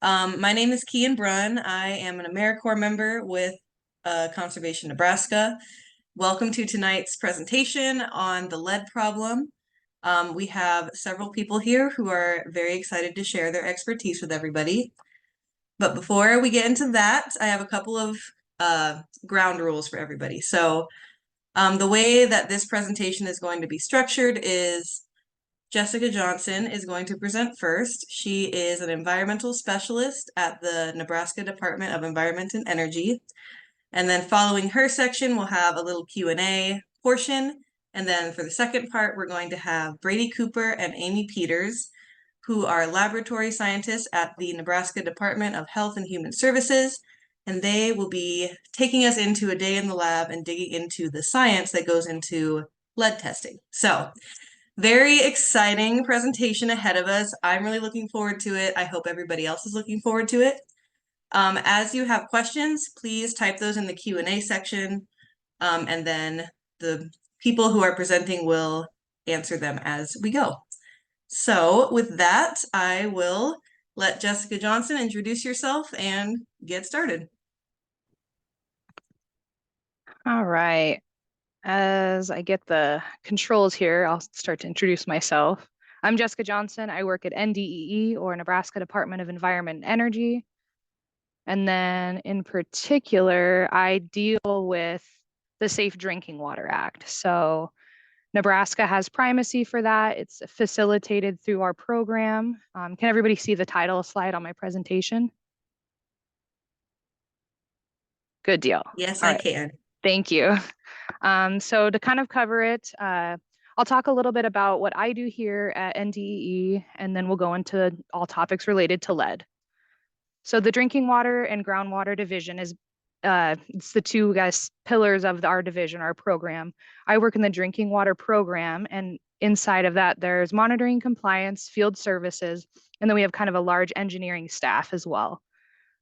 My name is Kian Brunn. I am an AmeriCorps member with Conservation Nebraska. Welcome to tonight's presentation on the lead problem. We have several people here who are very excited to share their expertise with everybody. But before we get into that, I have a couple of ground rules for everybody. So the way that this presentation is going to be structured is Jessica Johnson is going to present first. She is an environmental specialist at the Nebraska Department of Environment and Energy. And then following her section, we'll have a little Q&A portion. And then for the second part, we're going to have Brady Cooper and Amy Peters, who are laboratory scientists at the Nebraska Department of Health and Human Services. And they will be taking us into a day in the lab and digging into the science that goes into lead testing. So very exciting presentation ahead of us. I'm really looking forward to it. I hope everybody else is looking forward to it. As you have questions, please type those in the Q&A section, and then the people who are presenting will answer them as we go. So with that, I will let Jessica Johnson introduce yourself and get started. All right. As I get the controls here, I'll start to introduce myself. I'm Jessica Johnson. I work at NDEE, or Nebraska Department of Environment and Energy. And then in particular, I deal with the Safe Drinking Water Act. So Nebraska has primacy for that. It's facilitated through our program. Can everybody see the title slide on my presentation? Good deal. Yes, All I right. can. Thank you. So to kind of cover it, I'll talk a little bit about what I do here at NDEE, and then we'll go into all topics related to lead. So the Drinking Water and Groundwater Division is it's the two pillars of our division, our program. I work in the Drinking Water program, and inside of that, there's monitoring, compliance, field services, and then we have kind of a large engineering staff as well.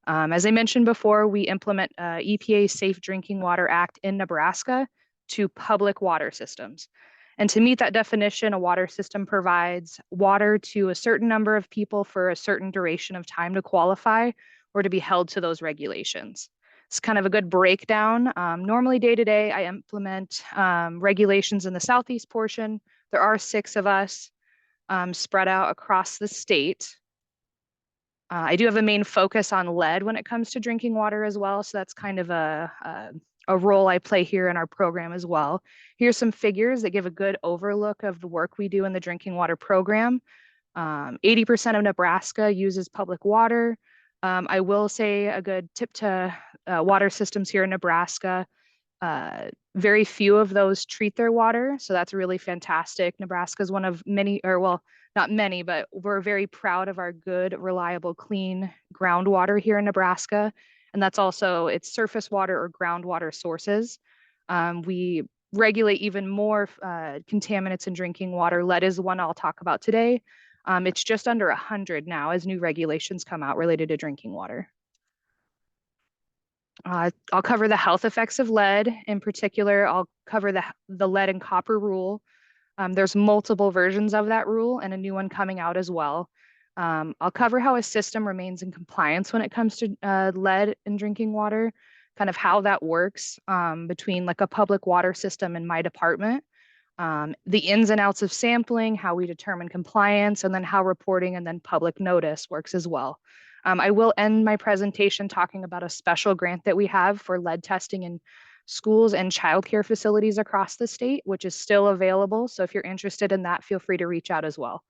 As I mentioned before, we implement EPA's Safe Drinking Water Act in Nebraska to public water systems. And to meet that definition, a water system provides water to a certain number of people for a certain duration of time to qualify or to be held to those regulations. It's kind of a good breakdown. Normally day to day, I implement regulations in the southeast portion. There are 6 of us spread out across the state. I do have a main focus on lead when it comes to drinking water as well. So that's kind of a role I play here in our program as well. Here's some figures that give a good overlook of the work we do in the drinking water program. 80% of Nebraska uses public water. I will say a good tip to water systems here in Nebraska. Very few of those treat their water, so that's really fantastic. Nebraska is one of many, or well, not many, but we're very proud of our good, reliable, clean groundwater here in Nebraska. And that's also its surface water or groundwater sources. We regulate even more contaminants in drinking water. Lead is the one I'll talk about today. It's just under 100 now as new regulations come out related to drinking water. I'll cover the health effects of lead. In particular, I'll cover the lead and copper rule. There's multiple versions of that rule and a new one coming out as well. I'll cover how a system remains in compliance when it comes to lead in drinking water, kind of how that works between like a public water system and my department, the ins and outs of sampling, how we determine compliance, and then how reporting and then public notice works as well. I will end my presentation talking about a special grant that we have for lead testing in schools and childcare facilities across the state, which is still available. So if you're interested in that, feel free to reach out as well.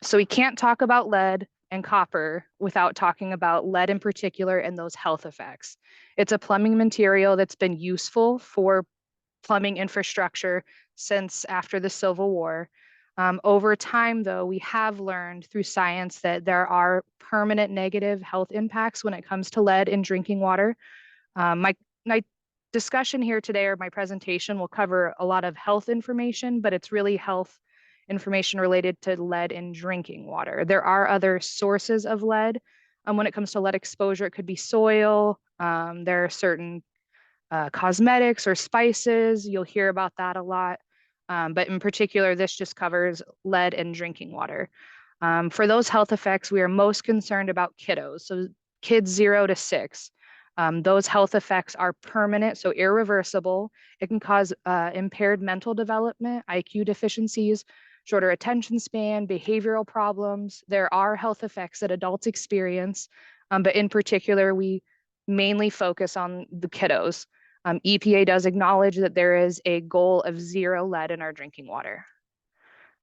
So we can't talk about lead and copper without talking about lead in particular and those health effects. It's a plumbing material that's been useful for plumbing infrastructure since after the Civil War. Over time, though, we have learned through science that there are permanent negative health impacts when it comes to lead in drinking water. My discussion here today, or my presentation, will cover a lot of health information, but it's really health information related to lead in drinking water. There are other sources of lead. When it comes to lead exposure, it could be soil. There are certain cosmetics or spices. You'll hear about that a lot. But in particular, this just covers lead in drinking water. For those health effects, we are most concerned about kiddos, so kids 0 to 6. Those health effects are permanent, so irreversible. It can cause impaired mental development, IQ deficiencies, shorter attention span, behavioral problems. There are health effects that adults experience, but in particular, we mainly focus on the kiddos. EPA does acknowledge that there is a goal of 0 lead in our drinking water.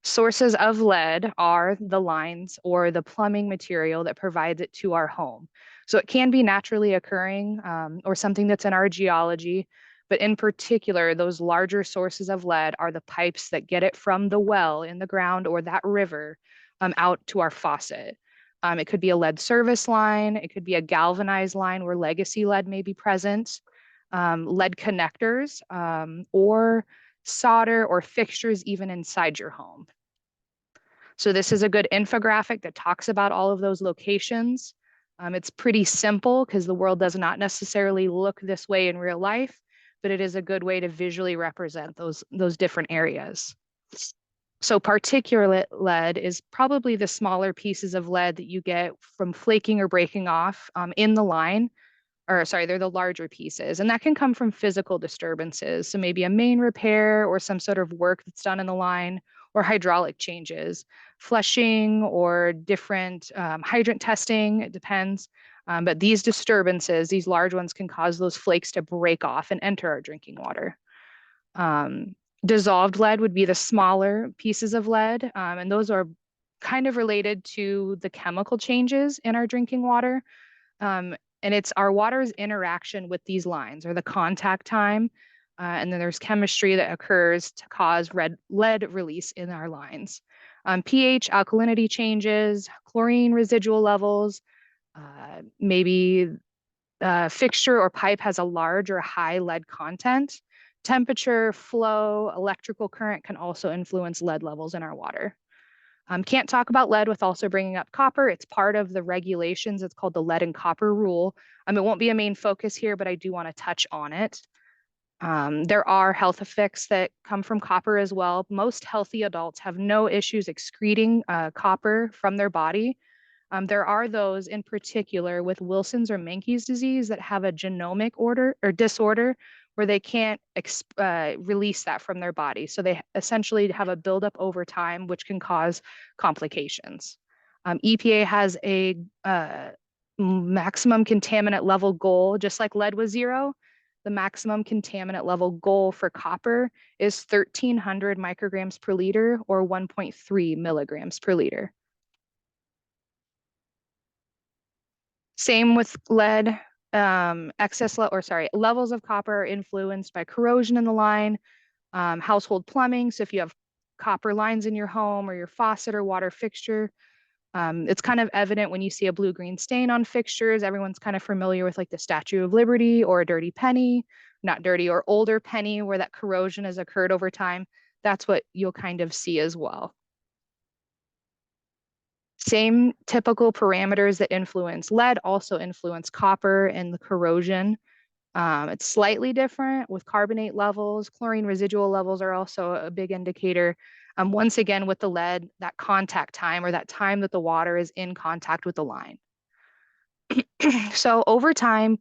Sources of lead are the lines or the plumbing material that provides it to our home. So it can be naturally occurring or something that's in our geology, but in particular, those larger sources of lead are the pipes that get it from the well in the ground or that river out to our faucet. It could be a lead service line, it could be a galvanized line where legacy lead may be present, lead connectors, or solder or fixtures even inside your home. So this is a good infographic that talks about all of those locations. It's pretty simple because the world does not necessarily look this way in real life, but it is a good way to visually represent those different areas. So particulate lead is probably the smaller pieces of lead that you get from flaking or breaking off in the line, or sorry, they're the larger pieces. And that can come from physical disturbances. So maybe a main repair or some sort of work that's done in the line or hydraulic changes, flushing or different hydrant testing, it depends. But these disturbances, these large ones can cause those flakes to break off and enter our drinking water. Dissolved lead would be the smaller pieces of lead, and those are kind of related to the chemical changes in our drinking water. And it's our water's interaction with these lines or the contact time. And then there's chemistry that occurs to cause lead release in our lines. pH, alkalinity changes, chlorine residual levels, maybe fixture or pipe has a large or high lead content. Temperature, flow, electrical current can also influence lead levels in our water. Can't talk about lead with also bringing up copper. It's part of the regulations. It's called the lead and copper rule. It won't be a main focus here, but I do want to touch on it. There are health effects that come from copper as well. Most healthy adults have no issues excreting copper from their body. There are those in particular with Wilson's or Menkes disease that have a genomic order or disorder where they can't release that from their body. So they essentially have a buildup over time, which can cause complications. EPA has a maximum contaminant level goal, just like lead was 0. The maximum contaminant level goal for copper is 1,300 micrograms per liter or 1.3 milligrams per liter. Same with lead. Levels of copper are influenced by corrosion in the line, household plumbing. So if you have copper lines in your home or your faucet or water fixture, it's kind of evident when you see a blue-green stain on fixtures. Everyone's kind of familiar with like the Statue of Liberty or a dirty penny, not dirty or older penny where that corrosion has occurred over time. That's what you'll kind of see as well. Same typical parameters that influence lead also influence copper and the corrosion. It's slightly different with carbonate levels. Chlorine residual levels are also a big indicator. Once again, with the lead, that contact time or that time that the water is in contact with the line. So over time,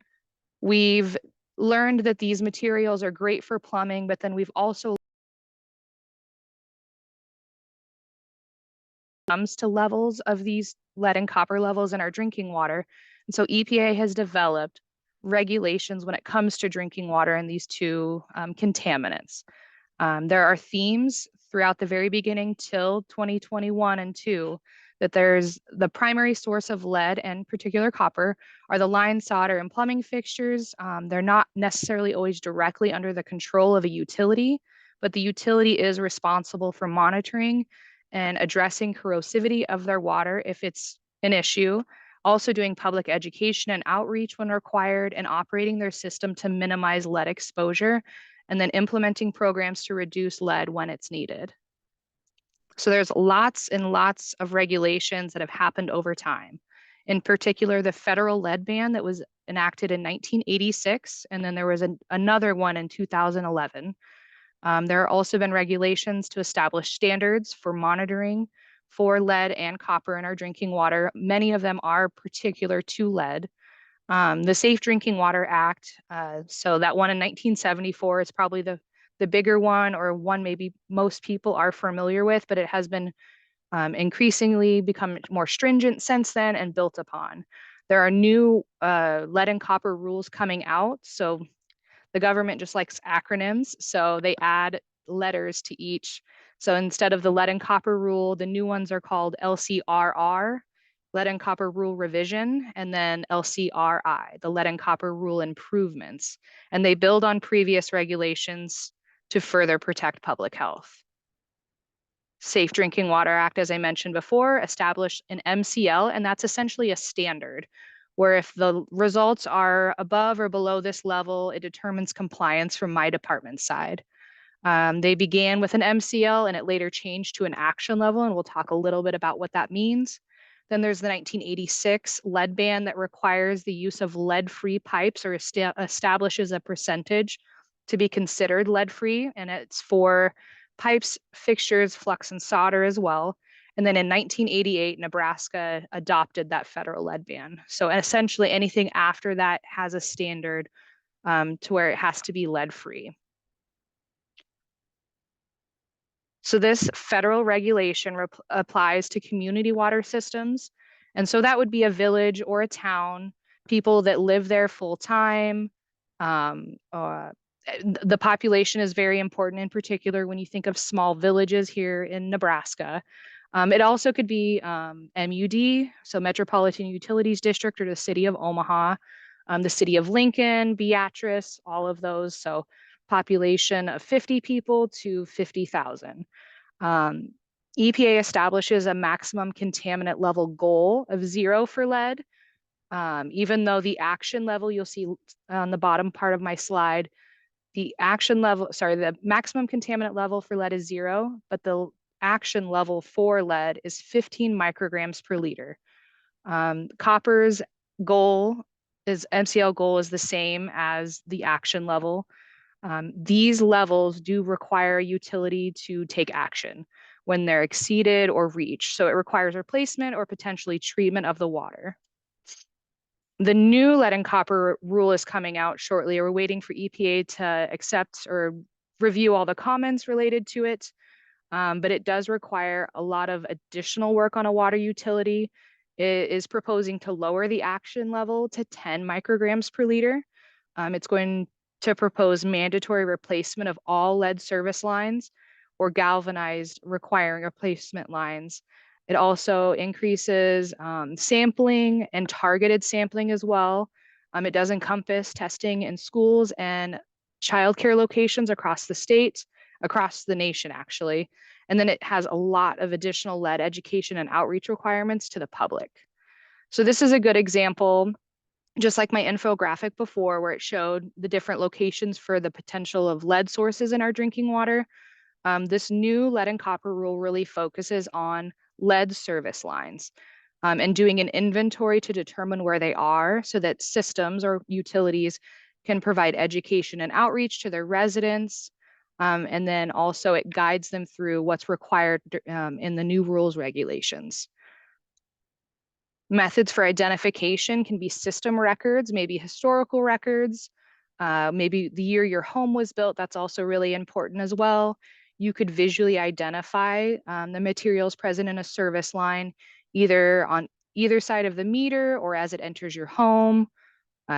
we've learned that these materials are great for plumbing, but then we've also comes to levels of these lead and copper levels in our drinking water. And so EPA has developed regulations when it comes to drinking water and these two contaminants. There are themes throughout the very beginning till 2021 and 2 that there's the primary source of lead and particular copper are the line, solder, and plumbing fixtures. They're not necessarily always directly under the control of a utility, but the utility is responsible for monitoring and addressing corrosivity of their water if it's an issue, also doing public education and outreach when required, and operating their system to minimize lead exposure, and then implementing programs to reduce lead when it's needed. So there's lots and lots of regulations that have happened over time. In particular, the federal lead ban that was enacted in 1986, and then there was another one in 2011. There have also been regulations to establish standards for monitoring, for lead and copper in our drinking water. Many of them are particular to lead. The Safe Drinking Water Act, so that one in 1974 is probably the bigger one, or one maybe most people are familiar with, but it has been increasingly become more stringent since then and built upon. There are new lead and copper rules coming out. So the government just likes acronyms, so they add letters to each. So instead of the lead and copper rule, the new ones are called LCRR, lead and copper rule revision, and then LCRI, the lead and copper rule improvements. And they build on previous regulations to further protect public health. Safe Drinking Water Act, as I mentioned before, established an MCL, and that's essentially a standard where if the results are above or below this level, it determines compliance from my department's side. They began with an MCL and it later changed to an action level, and we'll talk a little bit about what that means. Then there's the 1986 lead ban that requires the use of lead-free pipes, or establishes a percentage to be considered lead-free, and it's for pipes, fixtures, flux, and solder as well. And then in 1988, Nebraska adopted that federal lead ban. So essentially anything after that has a standard to where it has to be lead-free. So this federal regulation applies to community water systems. And so that would be a village or a town, people that live there full time. The population is very important, in particular when you think of small villages here in Nebraska. It also could be MUD, so Metropolitan Utilities District, or the city of Omaha, the city of Lincoln, Beatrice, all of those. So population of 50 people to 50,000. EPA establishes a maximum contaminant level goal of 0 for lead, even though the action level, you'll see on the bottom part of my slide, the maximum contaminant level for lead is 0, but the action level for lead is 15 micrograms per liter. Copper's goal MCL goal is the same as the action level. These levels do require a utility to take action when they're exceeded or reached. So it requires replacement or potentially treatment of the water. The new lead and copper rule is coming out shortly. We're waiting for EPA to accept or review all the comments related to it. But it does require a lot of additional work on a water utility. It is proposing to lower the action level to 10 micrograms per liter. It's going to propose mandatory replacement of all lead service lines or galvanized requiring replacement lines. It also increases sampling and targeted sampling as well. It does encompass testing in schools and childcare locations across the state, across the nation, actually. And then it has a lot of additional lead education and outreach requirements to the public. So this is a good example, just like my infographic before, where it showed the different locations for the potential of lead sources in our drinking water. This new lead and copper rule really focuses on lead service lines and doing an inventory to determine where they are so that systems or utilities can provide education and outreach to their residents. And then also it guides them through what's required in the new rules regulations. Methods for identification can be system records, maybe historical records, maybe the year your home was built. That's also really important as well. You could visually identify the materials present in a service line, either on either side of the meter or as it enters your home.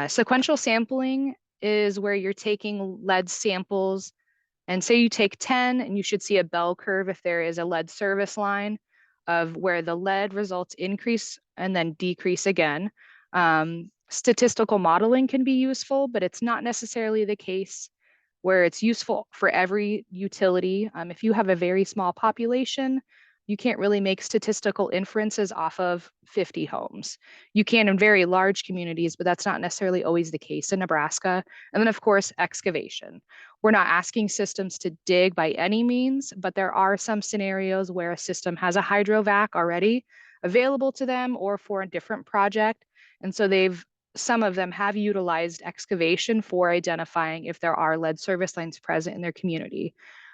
Sequential sampling is where you're taking lead samples, and say you take 10 and you should see a bell curve if there is a lead service line of where the lead results increase and then decrease again. Statistical modeling can be useful, but it's not necessarily the case where it's useful for every utility. If you have a very small population, you can't really make statistical inferences off of 50 homes. You can in very large communities, but that's not necessarily always the case in Nebraska. And then of course, excavation. We're not asking systems to dig by any means, but there are some scenarios where a system has a hydrovac already available to them or for a different project. And so some of them have utilized excavation for identifying if there are lead service lines present in their community.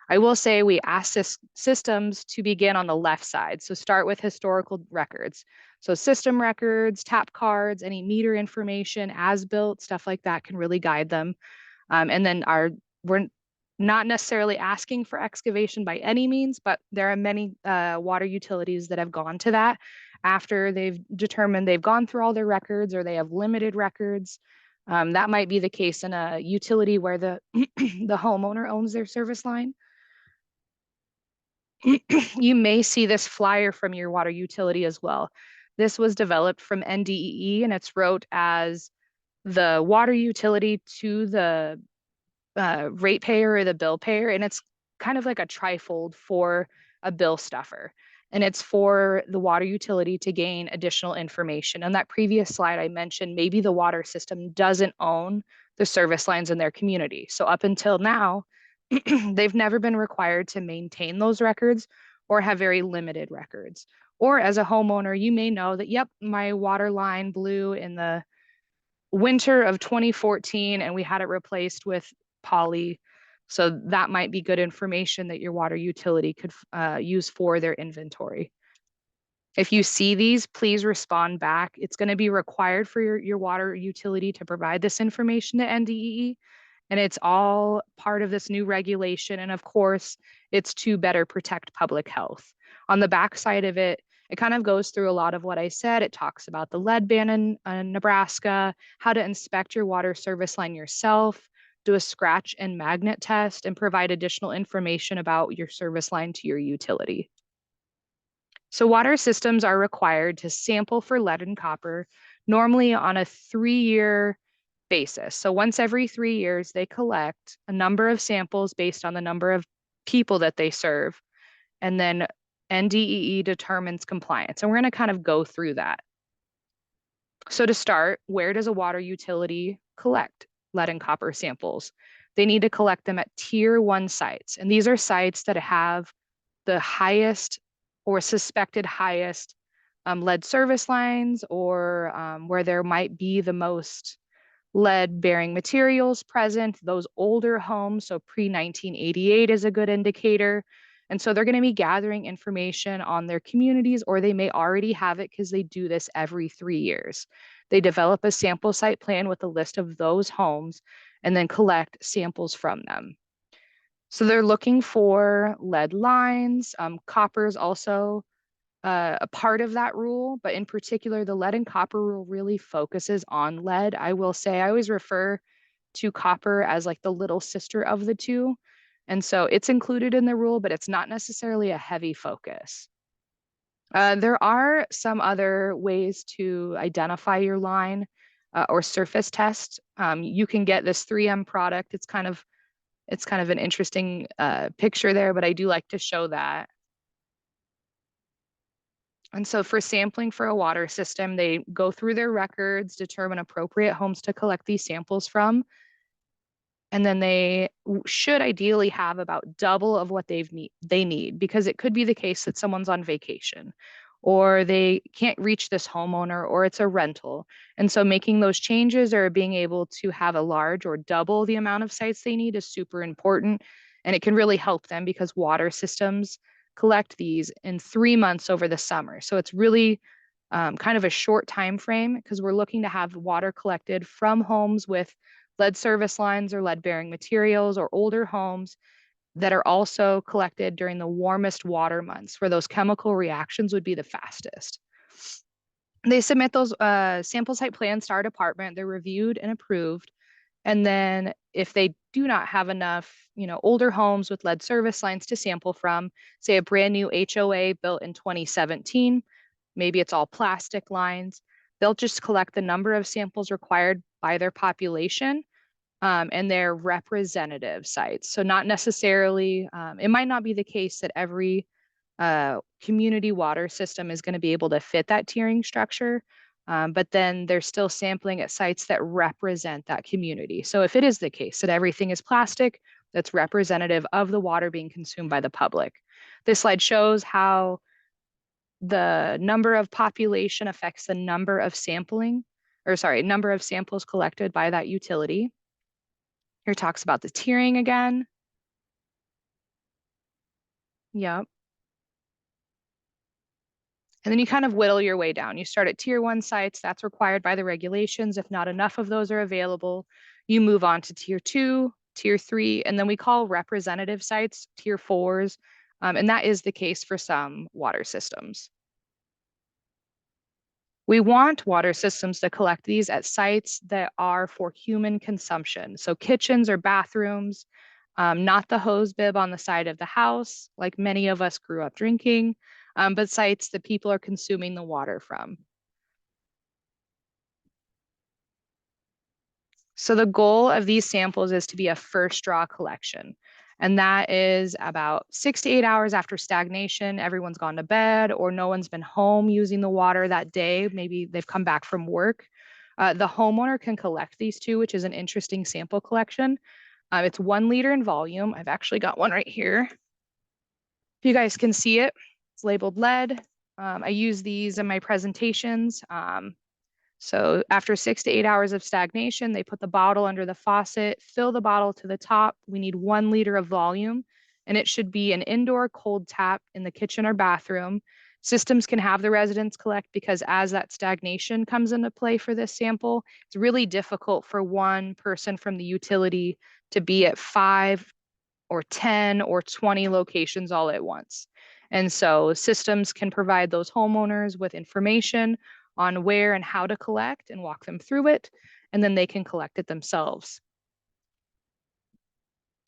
I will say we ask systems to begin on the left side. So start with historical records. So system records, tap cards, any meter information, as built, stuff like that can really guide them. And then we're not necessarily asking for excavation by any means, but there are many water utilities that have gone to that after they've determined they've gone through all their records or they have limited records. That might be the case in a utility where the the homeowner owns their service line. You may see this flyer from your water utility as well. This was developed from NDEE and it's wrote as the water utility to the ratepayer or the bill payer, and it's kind of like a trifold for a bill stuffer. And it's for the water utility to gain additional information. On that previous slide, I mentioned maybe the water system doesn't own the service lines in their community. So up until now, they've never been required to maintain those records or have very limited records. Or as a homeowner, you may know that, yep, my water line blew in the winter of 2014 and we had it replaced with poly. So that might be good information that your water utility could use for their inventory. If you see these, please respond back. It's going to be required for your water utility to provide this information to NDEE. And it's all part of this new regulation. And of course, it's to better protect public health. On the backside of it, it kind of goes through a lot of what I said. It talks about the lead ban in Nebraska, how to inspect your water service line yourself, do a scratch and magnet test, and provide additional information about your service line to your utility. So water systems are required to sample for lead and copper, normally on a 3-year basis. So once every 3 years, they collect a number of samples based on the number of people that they serve. And then NDEE determines compliance. And we're going to kind of go through that. So to start, where does a water utility collect lead and copper samples? They need to collect them at tier 1 sites. And these are sites that have the highest or suspected highest lead service lines, or where there might be the most lead bearing materials present, those older homes. So pre 1988 is a good indicator. And so they're going to be gathering information on their communities, or they may already have it because they do this every 3 years. They develop a sample site plan with a list of those homes and then collect samples from them. So they're looking for lead lines. Copper is also a part of that rule, but in particular, the lead and copper rule really focuses on lead. I will say I always refer to copper as like the little sister of the two. And so it's included in the rule, but it's not necessarily a heavy focus. There are some other ways to identify your line or surface test. You can get this 3M product. It's kind of an interesting picture there, but I do like to show that. And so for sampling for a water system, they go through their records, determine appropriate homes to collect these samples from, and then they should ideally have about double of what they need, because it could be the case that someone's on vacation or they can't reach this homeowner or it's a rental. And so making those changes or being able to have a large or double the amount of sites they need is super important. And it can really help them because water systems collect these in 3 months over the summer. So it's really kind of a short time frame because we're looking to have water collected from homes with lead service lines or lead bearing materials, or older homes that are also collected during the warmest water months where those chemical reactions would be the fastest. They submit those sample site plans to our department. They're reviewed and approved. And then if they do not have enough, older homes with lead service lines to sample from, say a brand new HOA built in 2017, maybe it's all plastic lines, they'll just collect the number of samples required by their population and their representative sites. So not necessarily, it might not be the case that every community water system is going to be able to fit that tiering structure. But then they're still sampling at sites that represent that community. So if it is the case that everything is plastic, that's representative of the water being consumed by the public. This slide shows how the number of population affects the number of number of samples collected by that utility. Here talks about the tiering again. Yep. And then you kind of whittle your way down. You start at tier one sites, that's required by the regulations. If not enough of those are available, you move on to tier two, tier three, and then we call representative sites tier fours. And that is the case for some water systems. We want water systems to collect these at sites that are for human consumption. So kitchens or bathrooms, not the hose bib on the side of the house, like many of us grew up drinking, but sites that people are consuming the water from. So the goal of these samples is to be a first draw collection. And that is about 6 to 8 hours after stagnation. Everyone's gone to bed or no one's been home using the water that day. Maybe they've come back from work. The homeowner can collect these two, which is an interesting sample collection. It's 1 liter in volume. I've actually got one right here. If you guys can see it, it's labeled lead. I use these in my presentations. So after 6 to 8 hours of stagnation, they put the bottle under the faucet, fill the bottle to the top. We need 1 liter of volume, and it should be an indoor cold tap in the kitchen or bathroom. Systems can have the residents collect because as that stagnation comes into play for this sample, it's really difficult for one person from the utility to be at 5 or 10 or 20 locations all at once. And so systems can provide those homeowners with information on where and how to collect and walk them through it, and then they can collect it themselves.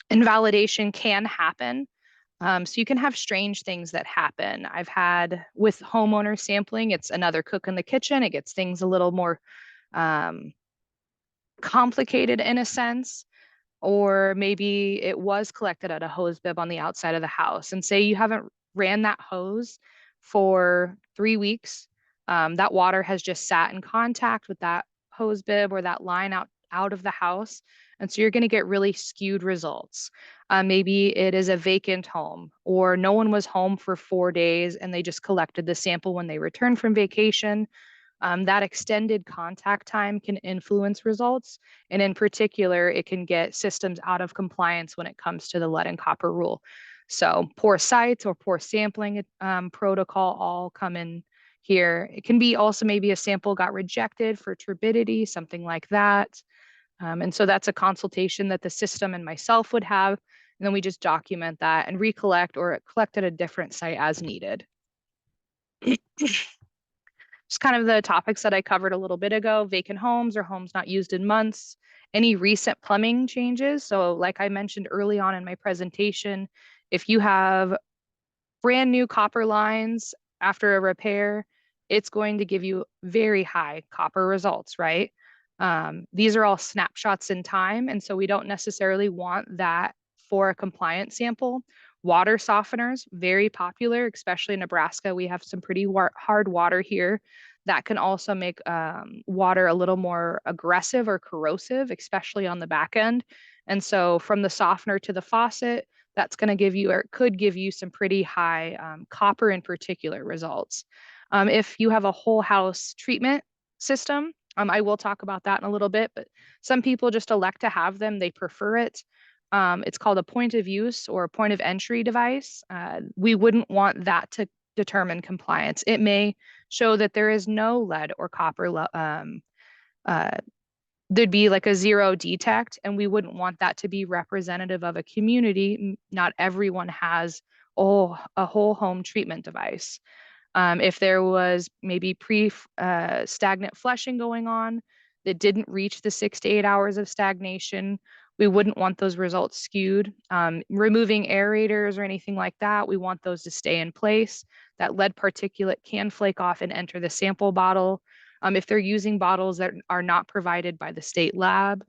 Invalidation can happen. So you can have strange things that happen. I've had with homeowner sampling, it's another cook in the kitchen. It gets things a little more complicated in a sense. Or maybe it was collected at a hose bib on the outside of the house. And say you haven't ran that hose for 3 weeks, that water has just sat in contact with that hose bib or that line out of the house. And so you're going to get really skewed results. Maybe it is a vacant home, or no one was home for 4 days and they just collected the sample when they returned from vacation. That extended contact time can influence results. And in particular, it can get systems out of compliance when it comes to the lead and copper rule. So poor sites or poor sampling protocol all come in here. It can be also maybe a sample got rejected for turbidity, something like that. And so that's a consultation that the system and myself would have. And then we just document that and recollect or collect at a different site as needed. Just kind of the topics that I covered a little bit ago, vacant homes or homes not used in months, any recent plumbing changes. So like I mentioned early on in my presentation, if you have brand new copper lines after a repair, it's going to give you very high copper results, right? These are all snapshots in time, and so we don't necessarily want that for a compliant sample. Water softeners, very popular, especially in Nebraska. We have some pretty hard water here that can also make water a little more aggressive or corrosive, especially on the back end. And so from the softener to the faucet, that's going to give you or could give you some pretty high copper in particular results. If you have a whole house treatment system, I will talk about that in a little bit, but some people just elect to have them. They prefer it. It's called a point of use or a point of entry device. We wouldn't want that to determine compliance. It may show that there is no lead or copper. There'd be like a zero detect, and we wouldn't want that to be representative of a community. Not everyone has a whole home treatment device. If there was maybe stagnant flushing going on that didn't reach the 6 to 8 hours of stagnation, we wouldn't want those results skewed. Removing aerators or anything like that, we want those to stay in place. That lead particulate can flake off and enter the sample bottle. If they're using bottles that are not provided by the state lab.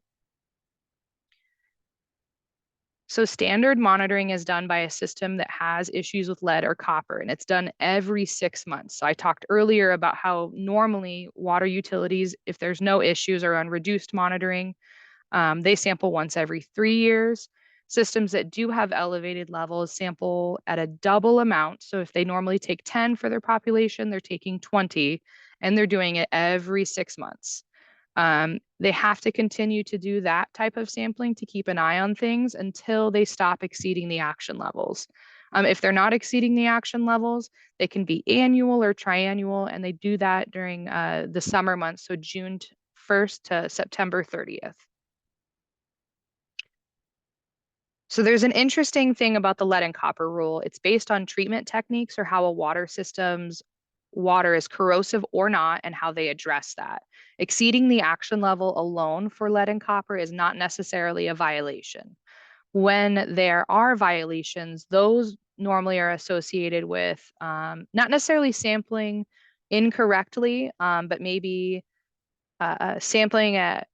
So standard monitoring is done by a system that has issues with lead or copper, and it's done every 6 months. So I talked earlier about how normally water utilities, if there's no issues, are on reduced monitoring. They sample once every 3 years. Systems that do have elevated levels sample at a double amount. So if they normally take 10 for their population, they're taking 20, and they're doing it every 6 months. They have to continue to do that type of sampling to keep an eye on things until they stop exceeding the action levels. If they're not exceeding the action levels, they can be annual or triannual, and they do that during the summer months, so June 1st to September 30th. So there's an interesting thing about the lead and copper rule. It's based on treatment techniques or how a water system's water is corrosive or not and how they address that. Exceeding the action level alone for lead and copper is not necessarily a violation. When there are violations, those normally are associated with not necessarily sampling incorrectly, but maybe sampling at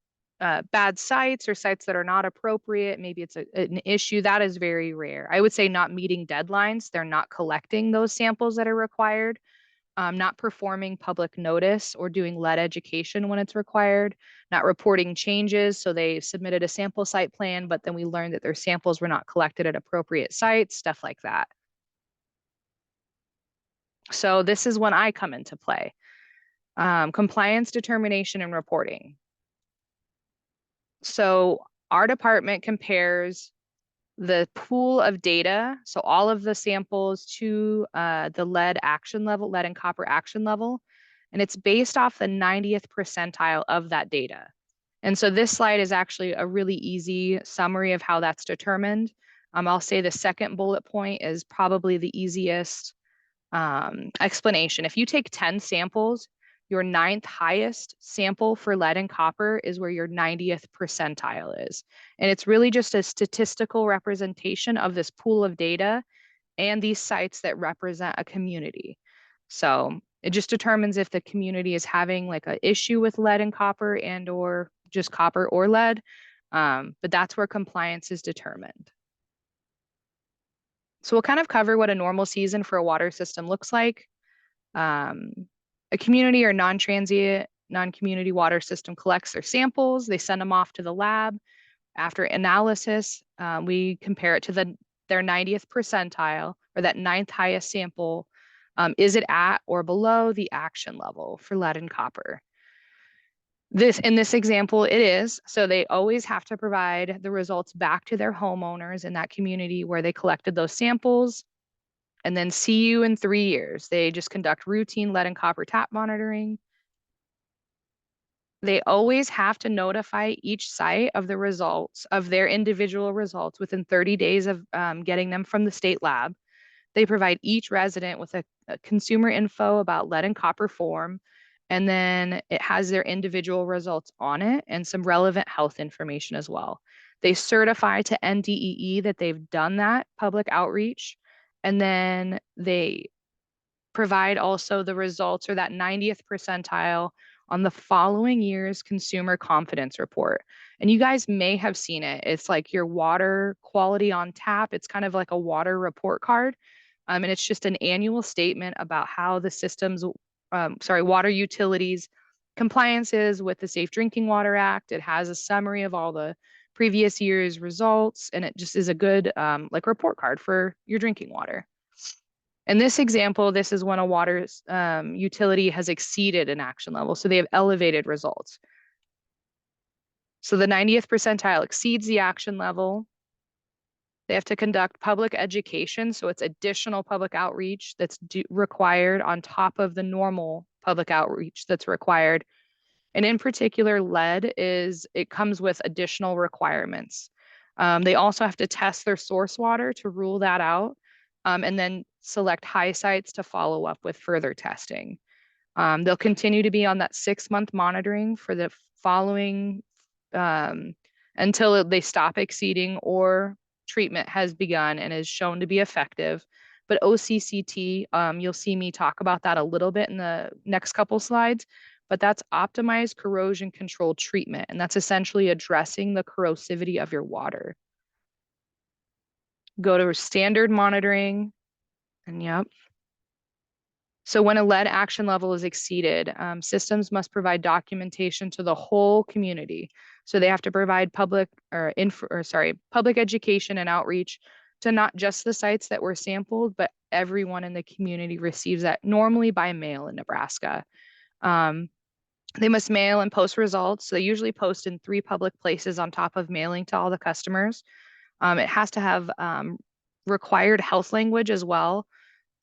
bad sites or sites that are not appropriate. Maybe it's an issue that is very rare. I would say not meeting deadlines. They're not collecting those samples that are required, not performing public notice or doing lead education when it's required, not reporting changes. So they submitted a sample site plan, but then we learned that their samples were not collected at appropriate sites, stuff like that. So this is when I come into play. Compliance determination and reporting. So our department compares the pool of data, so all of the samples to the lead action level, lead and copper action level, and it's based off the 90th percentile of that data. And so this slide is actually a really easy summary of how that's determined. I'll say the second bullet point is probably the easiest explanation. If you take 10 samples, your ninth highest sample for lead and copper is where your 90th percentile is. And it's really just a statistical representation of this pool of data and these sites that represent a community. So it just determines if the community is having like an issue with lead and copper and or just copper or lead. But that's where compliance is determined. So we'll kind of cover what a normal season for a water system looks like. A community or non-transient, non-community water system collects their samples. They send them off to the lab. After analysis, we compare it to their 90th percentile or that ninth highest sample. Is it at or below the action level for lead and copper? In this example, it is. So they always have to provide the results back to their homeowners in that community where they collected those samples. And then see you in 3 years. They just conduct routine lead and copper tap monitoring. They always have to notify each site of the results of their individual results within 30 days of getting them from the state lab. They provide each resident with a consumer info about lead and copper form, and then it has their individual results on it and some relevant health information as well. They certify to NDEE that they've done that public outreach, and then they provide also the results or that 90th percentile on the following year's consumer confidence report. And you guys may have seen it. It's like your water quality on tap. It's kind of like a water report card. And it's just an annual statement about how the system's, water utilities compliance is with the Safe Drinking Water Act. It has a summary of all the previous year's results, and it just is a good like report card for your drinking water. In this example, this is when a water utility has exceeded an action level, so they have elevated results. So the 90th percentile exceeds the action level. They have to conduct public education, so it's additional public outreach that's required on top of the normal public outreach that's required. And in particular, it comes with additional requirements. They also have to test their source water to rule that out, and then select high sites to follow up with further testing. They'll continue to be on that 6-month monitoring for the following until they stop exceeding or treatment has begun and is shown to be effective. But OCCT, you'll see me talk about that a little bit in the next couple slides, but that's optimized corrosion control treatment. And that's essentially addressing the corrosivity of your water. Go to standard monitoring, and yep. So when a lead action level is exceeded, systems must provide documentation to the whole community. So they have to provide public education and outreach to not just the sites that were sampled, but everyone in the community receives that normally by mail in Nebraska. They must mail and post results. So they usually post in 3 public places on top of mailing to all the customers. It has to have required health language as well.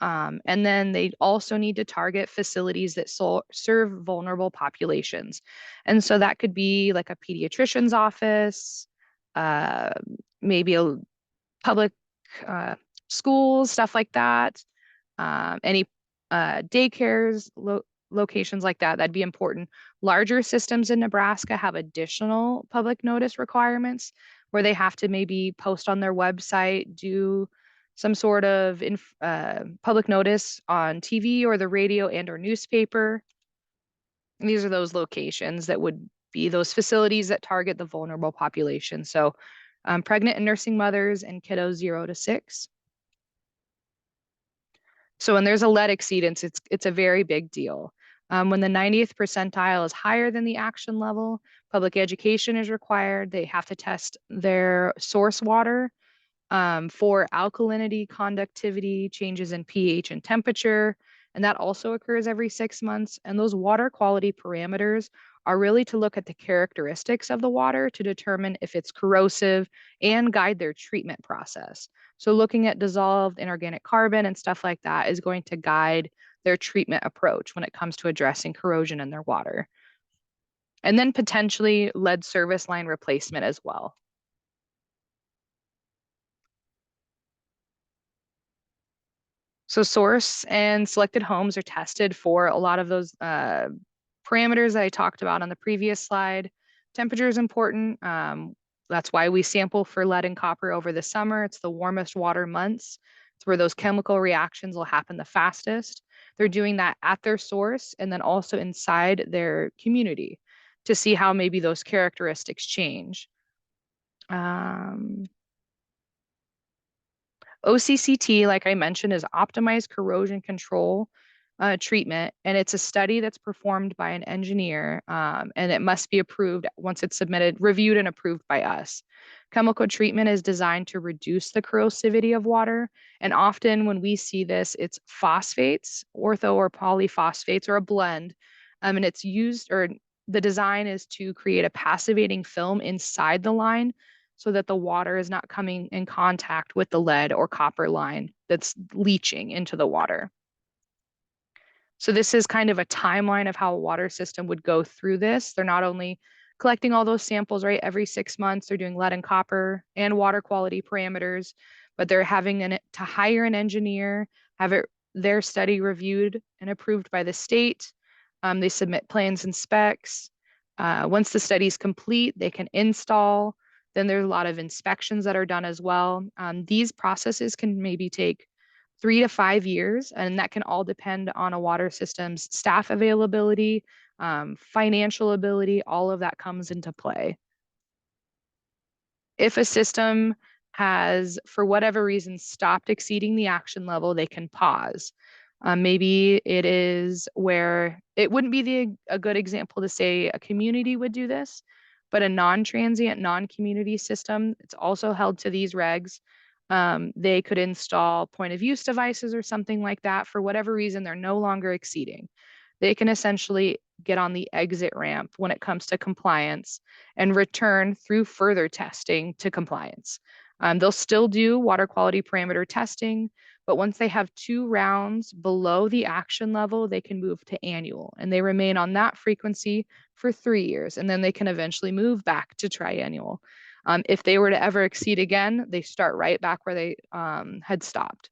And then they also need to target facilities that serve vulnerable populations. And so that could be like a pediatrician's office, uh, maybe a public uh, schools, stuff like that. Any daycares, locations like that, that'd be important. Larger systems in Nebraska have additional public notice requirements where they have to maybe post on their website, do some sort of public notice on TV or the radio and or newspaper. And these are those locations that would be those facilities that target the vulnerable population. So pregnant and nursing mothers and kiddos 0 to 6. So when there's a lead exceedance, it's a very big deal. When the 90th percentile is higher than the action level, public education is required. They have to test their source water for alkalinity, conductivity, changes in pH and temperature. And that also occurs every 6 months. And those water quality parameters are really to look at the characteristics of the water to determine if it's corrosive and guide their treatment process. So looking at dissolved inorganic carbon and stuff like that is going to guide their treatment approach when it comes to addressing corrosion in their water. And then potentially lead service line replacement as well. So source and selected homes are tested for a lot of those parameters that I talked about on the previous slide. Temperature is important. That's why we sample for lead and copper over the summer. It's the warmest water months. It's where those chemical reactions will happen the fastest. They're doing that at their source and then also inside their community to see how maybe those characteristics change. OCCT, like I mentioned, is optimized corrosion control treatment, and it's a study that's performed by an engineer, and it must be approved once it's submitted, reviewed and approved by us. Chemical treatment is designed to reduce the corrosivity of water, and often when we see this, it's phosphates, ortho or polyphosphates, or a blend, and it's used, or the design is to create a passivating film inside the line so that the water is not coming in contact with the lead or copper line that's leaching into the water. So this is kind of a timeline of how a water system would go through this. They're not only collecting all those samples, right, every 6 months, they're doing lead and copper and water quality parameters, but they're having to hire an engineer, have their study reviewed and approved by the state. They submit plans and specs. Once the study is complete, they can install. Then there's a lot of inspections that are done as well. These processes can maybe take 3 to 5 years, and that can all depend on a water system's staff availability, financial ability, all of that comes into play. If a system has, for whatever reason, stopped exceeding the action level, they can pause. Maybe it is where it wouldn't be a good example to say a community would do this, but a non-transient, non-community system, it's also held to these regs. They could install point of use devices or something like that. For whatever reason, they're no longer exceeding. They can essentially get on the exit ramp when it comes to compliance and return through further testing to compliance. They'll still do water quality parameter testing, but once they have 2 rounds below the action level, they can move to annual and they remain on that frequency for 3 years. And then they can eventually move back to triennial. If they were to ever exceed again, they start right back where they had stopped.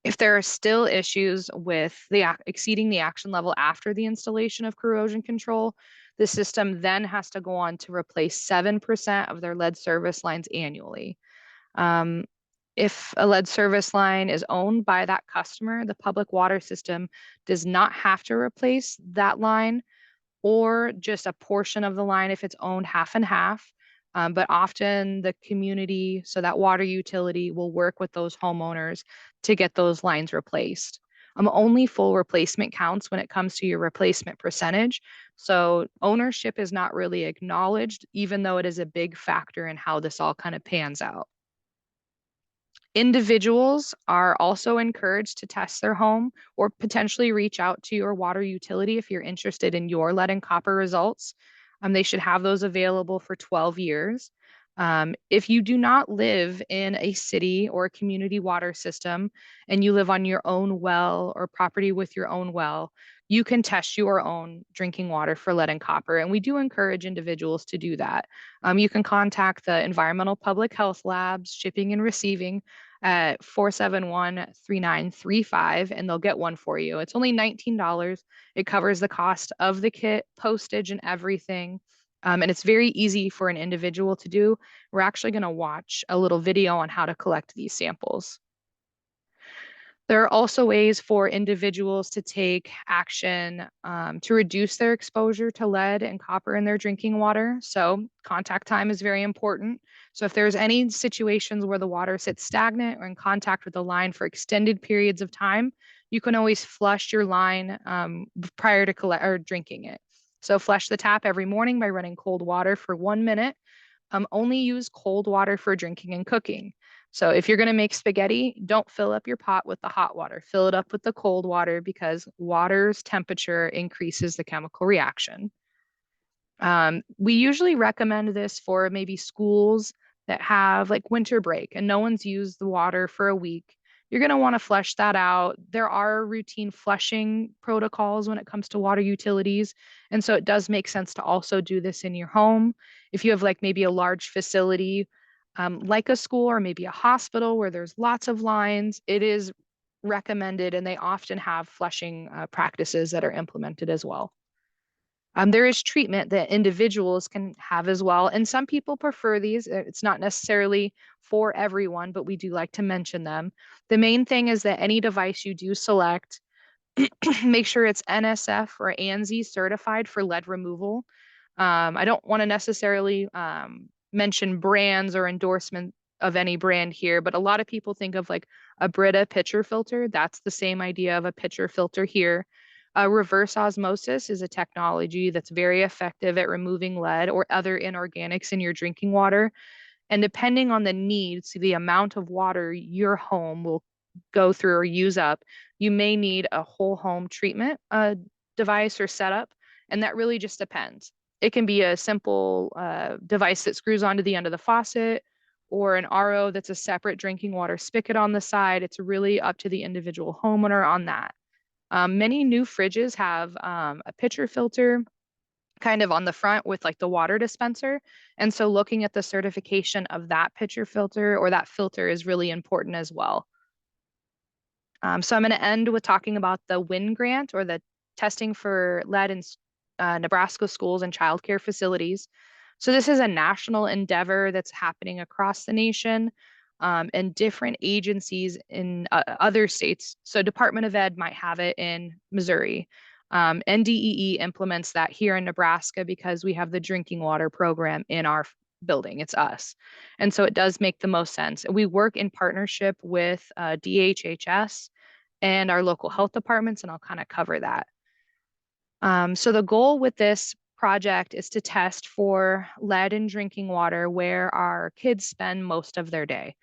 If there are still issues with exceeding the action level after the installation of corrosion control, the system then has to go on to replace 7% of their lead service lines annually. If a lead service line is owned by that customer, the public water system does not have to replace that line or just a portion of the line if it's owned half and half. But often the community, so that water utility will work with those homeowners to get those lines replaced. Only full replacement counts when it comes to your replacement percentage. So ownership is not really acknowledged, even though it is a big factor in how this all kind of pans out. Individuals are also encouraged to test their home or potentially reach out to your water utility if you're interested in your lead and copper results. They should have those available for 12 years. If you do not live in a city or a community water system and you live on your own well or property with your own well, you can test your own drinking water for lead and copper. And we do encourage individuals to do that. You can contact the Environmental Public Health Labs, shipping and receiving at 471-3935, and they'll get one for you. It's only $19. It covers the cost of the kit, postage, and everything. And it's very easy for an individual to do. We're actually going to watch a little video on how to collect these samples. There are also ways for individuals to take action to reduce their exposure to lead and copper in their drinking water. So contact time is very important. So if there's any situations where the water sits stagnant or in contact with the line for extended periods of time, you can always flush your line prior to drinking it. So flush the tap every morning by running cold water for 1 minute. Only use cold water for drinking and cooking. So if you're going to make spaghetti, don't fill up your pot with the hot water. Fill it up with the cold water because water's temperature increases the chemical reaction. We usually recommend this for maybe schools that have like winter break and no one's used the water for a week. You're going to want to flush that out. There are routine flushing protocols when it comes to water utilities. And so it does make sense to also do this in your home. If you have like maybe a large facility, like a school or maybe a hospital where there's lots of lines, it is recommended and they often have flushing practices that are implemented as well. There is treatment that individuals can have as well. And some people prefer these. It's not necessarily for everyone, but we do like to mention them. The main thing is that any device you do select, make sure it's NSF or ANSI certified for lead removal. I don't want to necessarily mention brands or endorsement of any brand here, but a lot of people think of like a Brita pitcher filter. That's the same idea of a pitcher filter here. Reverse osmosis is a technology that's very effective at removing lead or other inorganics in your drinking water. And depending on the needs, the amount of water your home will go through or use up, you may need a whole home treatment device or setup. And that really just depends. It can be a simple device that screws onto the end of the faucet or an RO that's a separate drinking water spigot on the side. It's really up to the individual homeowner on that. Many new fridges have a pitcher filter kind of on the front with like the water dispenser. And so looking at the certification of that pitcher filter or that filter is really important as well. So I'm going to end with talking about the WIN grant or the testing for lead in Nebraska schools and childcare facilities. So this is a national endeavor that's happening across the nation and different agencies in other states. So Department of Ed might have it in Missouri. NDEE implements that here in Nebraska because we have the drinking water program in our building. It's us. And so it does make the most sense. We work in partnership with DHHS and our local health departments, and I'll kind of cover that. So the goal with this project is to test for lead in drinking water where our kids spend most of their day.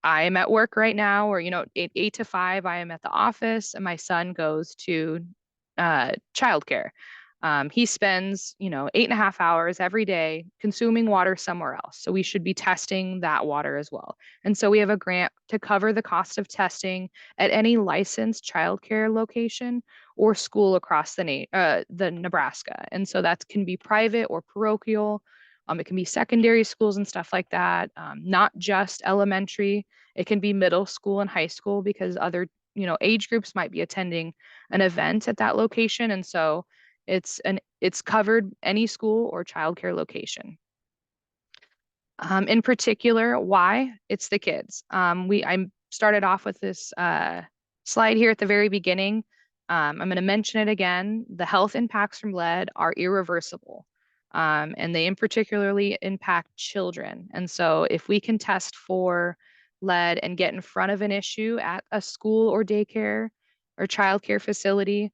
I am at work right now, or 8 to 5, I am at the office, and my son goes to childcare. He spends 8.5 hours every day consuming water somewhere else. So we should be testing that water as well. And so we have a grant to cover the cost of testing at any licensed childcare location or school across the Nebraska. And so that can be private or parochial. It can be secondary schools and stuff like that, not just elementary. It can be middle school and high school because other, age groups might be attending an event at that location. And so it's covered any school or childcare location. In particular, why? It's the kids. I started off with this slide here at the very beginning. I'm going to mention it again. The health impacts from lead are irreversible, and they in particularly impact children. And so if we can test for lead and get in front of an issue at a school or daycare or childcare facility,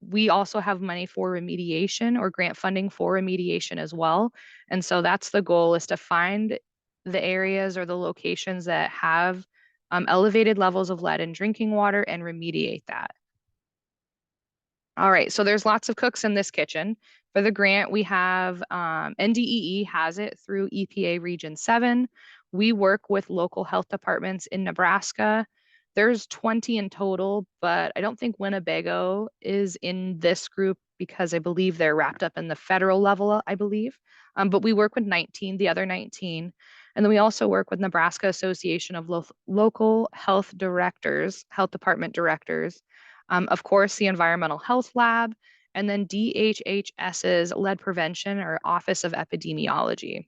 we also have money for remediation or grant funding for remediation as well. And so that's the goal, is to find the areas or the locations that have elevated levels of lead in drinking water and remediate that. All right, so there's lots of cooks in this kitchen. For the grant, we have NDEE has it through EPA Region 7. We work with local health departments in Nebraska. There's 20 in total, but I don't think Winnebago is in this group because I believe they're wrapped up in the federal level, I believe. But we work with 19, the other 19. And then we also work with Nebraska Association of Local Health Directors, Health Department Directors, of course, the Environmental Health Lab, and then DHHS's Lead Prevention or Office of Epidemiology.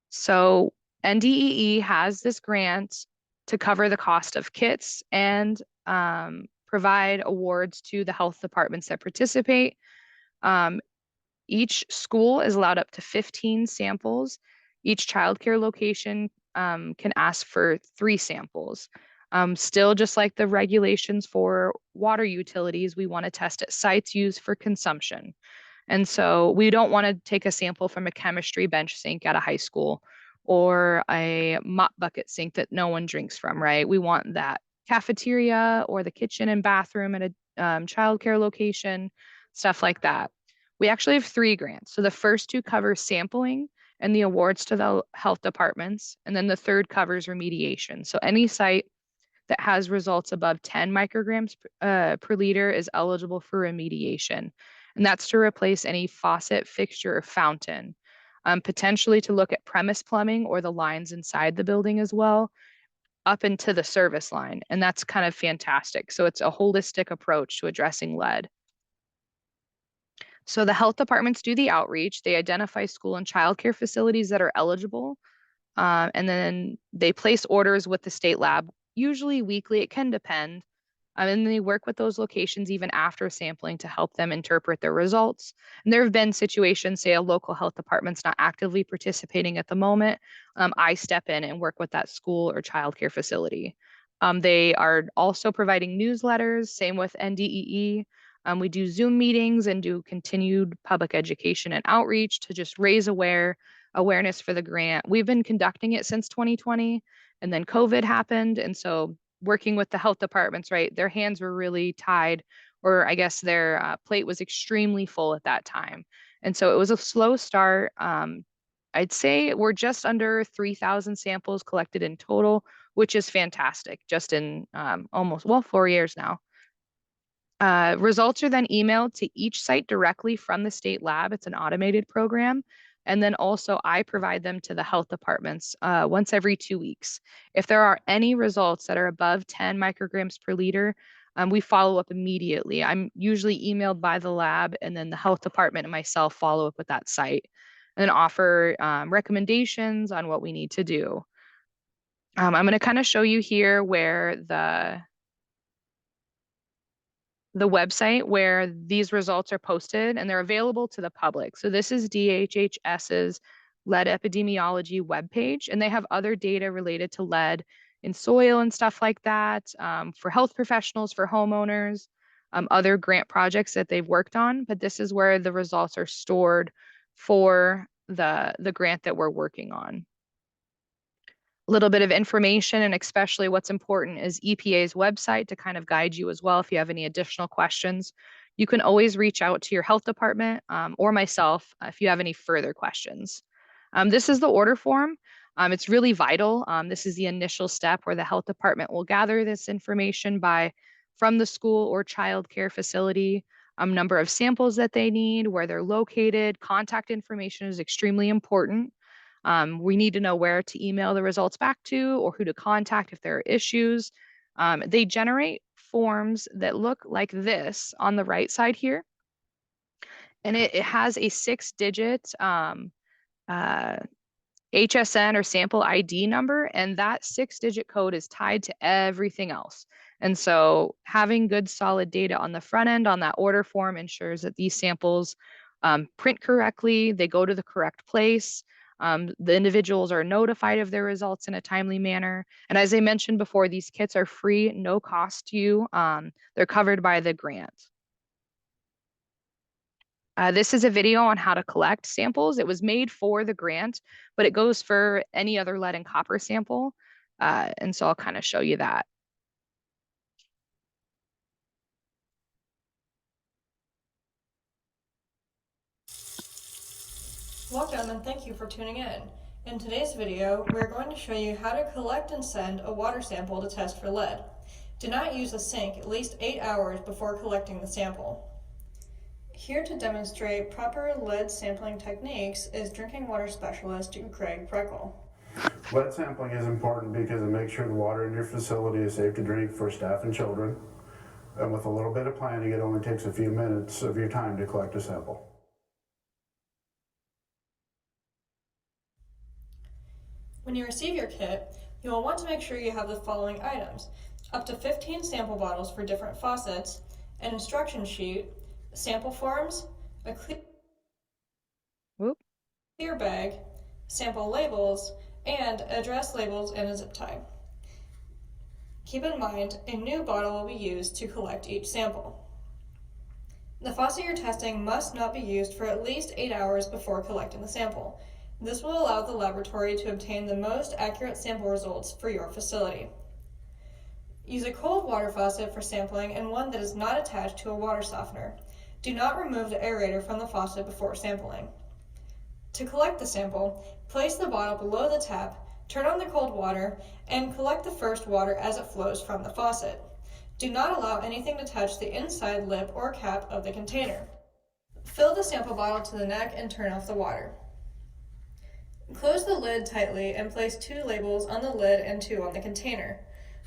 So NDEE has this grant to cover the cost of kits and provide awards to the health departments that participate. Um, each school is allowed up to 15 samples. Each childcare location can ask for 3 samples. Still, just like the regulations for water utilities, we want to test at sites used for consumption. And so we don't want to take a sample from a chemistry bench sink at a high school or a mop bucket sink that no one drinks from, right? We want that cafeteria or the kitchen and bathroom at a childcare location, stuff like that. We actually have 3 grants. So the first 2 cover sampling and the awards to the health departments, and then the third covers remediation. So any site that has results above 10 micrograms per liter is eligible for remediation. And that's to replace any faucet, fixture, or fountain, potentially to look at premise plumbing or the lines inside the building as well, up into the service line. And that's kind of fantastic. So it's a holistic approach to addressing lead. So the health departments do the outreach. They identify school and childcare facilities that are eligible. And then they place orders with the state lab, usually weekly. It can depend. And they work with those locations even after sampling to help them interpret their results. And there have been situations, say a local health department's not actively participating at the moment. I step in and work with that school or childcare facility. They are also providing newsletters, same with NDEE. We do Zoom meetings and do continued public education and outreach to just raise awareness for the grant. We've been conducting it since 2020, and then COVID happened. And so working with the health departments, right, their hands were really tied, or I guess their plate was extremely full at that time. And so it was a slow start. I'd say we're just under 3,000 samples collected in total, which is fantastic, just in almost, well, 4 years now. Results are then emailed to each site directly from the state lab. It's an automated program. And then also I provide them to the health departments once every 2 weeks. If there are any results that are above 10 micrograms per liter, we follow up immediately. I'm usually emailed by the lab, and then the health department and myself follow up with that site and offer recommendations on what we need to do. I'm going to kind of show you here where the website where these results are posted, and they're available to the public. So this is DHHS's lead epidemiology webpage, and they have other data related to lead in soil and stuff like that, for health professionals, for homeowners, other grant projects that they've worked on. But this is where the results are stored for the grant that we're working on. A little bit of information, and especially what's important is EPA's website to kind of guide you as well. If you have any additional questions, you can always reach out to your health department or myself if you have any further questions. This is the order form. It's really vital. This is the initial step where the health department will gather this information from the school or child care facility, number of samples that they need, where they're located. Contact information is extremely important. We need to know where to email the results back to or who to contact if there are issues. They generate forms that look like this on the right side here. And it has a 6-digit HSN or sample ID number, and that 6-digit code is tied to everything else. And so having good solid data on the front end on that order form ensures that these samples print correctly, they go to the correct place. The individuals are notified of their results in a timely manner. And as I mentioned before, these kits are free, no cost to you. They're covered by the grant. This is a video on how to collect samples. It was made for the grant, but it goes for any other lead and copper sample. And so I'll kind of show you that. Welcome and thank you for tuning in. In today's video, we're going to show you how to collect and send a water sample to test for lead. Do not use a sink at least 8 hours before collecting the sample. Here to demonstrate proper lead sampling techniques is drinking water specialist Craig Preckle. Lead sampling is important because it makes sure the water in your facility is safe to drink for staff and children. And with a little bit of planning, it only takes a few minutes of your time to collect a sample. When you receive your kit, you will want to make sure you have the following items: up to 15 sample bottles for different faucets, an instruction sheet, sample forms, a clear bag, sample labels, and address labels and a zip tie. Keep in mind, a new bottle will be used to collect each sample. The faucet you're testing must not be used for at least 8 hours before collecting the sample. This will allow the laboratory to obtain the most accurate sample results for your facility. Use a cold water faucet for sampling and one that is not attached to a water softener. Do not remove the aerator from the faucet before sampling. To collect the sample, place the bottle below the tap, turn on the cold water, and collect the first water as it flows from the faucet. Do not allow anything to touch the inside lip or cap of the container. Fill the sample bottle to the neck and turn off the water. Close the lid tightly and place 2 labels on the lid and 2 on the container.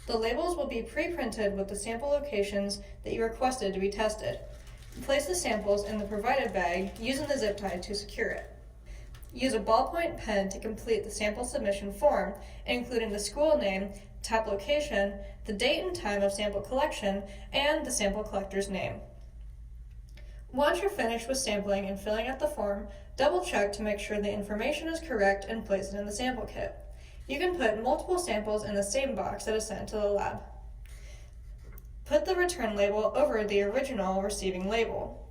The labels will be pre-printed with the sample locations that you requested to be tested. Place the samples in the provided bag using the zip tie to secure it. Use a ballpoint pen to complete the sample submission form, including the school name, tap location, the date and time of sample collection, and the sample collector's name. Once you're finished with sampling and filling out the form, double check to make sure the information is correct and place it in the sample kit. You can put multiple samples in the same box that is sent to the lab. Put the return label over the original receiving label.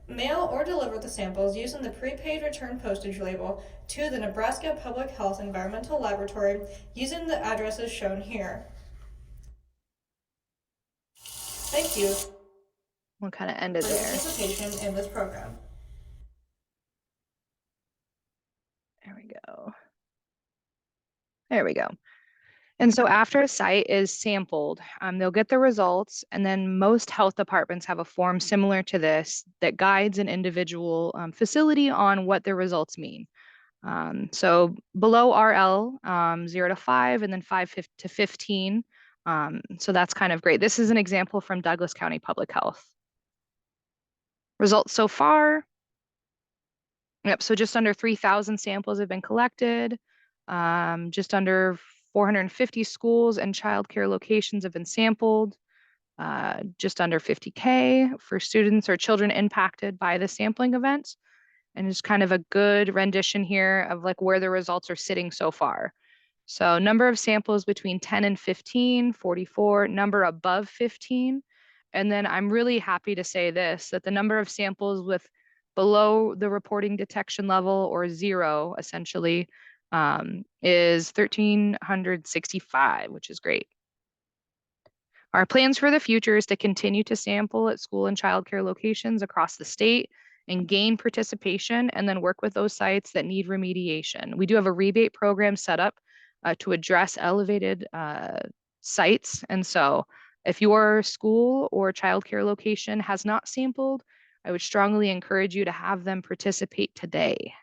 Mail or deliver the samples using the prepaid return postage label to the Nebraska Public Health Environmental Laboratory using the addresses shown here. Thank you We'll kind of end it for your there. participation in this program. There we go. There we go. And so after a site is sampled, they'll get the results, and then most health departments have a form similar to this that guides an individual facility on what their results mean. So below RL, 0 to 5, and then 5 to 15. So that's kind of great. This is an example from Douglas County Public Health. Results so far. Yep, so just under 3,000 samples have been collected. Just under 450 schools and childcare locations have been sampled. Just under 50K for students or children impacted by the sampling event. And it's kind of a good rendition here of like where the results are sitting so far. So number of samples between 10 and 15, 44, number above 15. And then I'm really happy to say this, that the number of samples with below the reporting detection level or 0 essentially is 1,365, which is great. Our plans for the future is to continue to sample at school and childcare locations across the state and gain participation and then work with those sites that need remediation. We do have a rebate program set up to address elevated sites. And so if your school or childcare location has not sampled, I would strongly encourage you to have them participate today.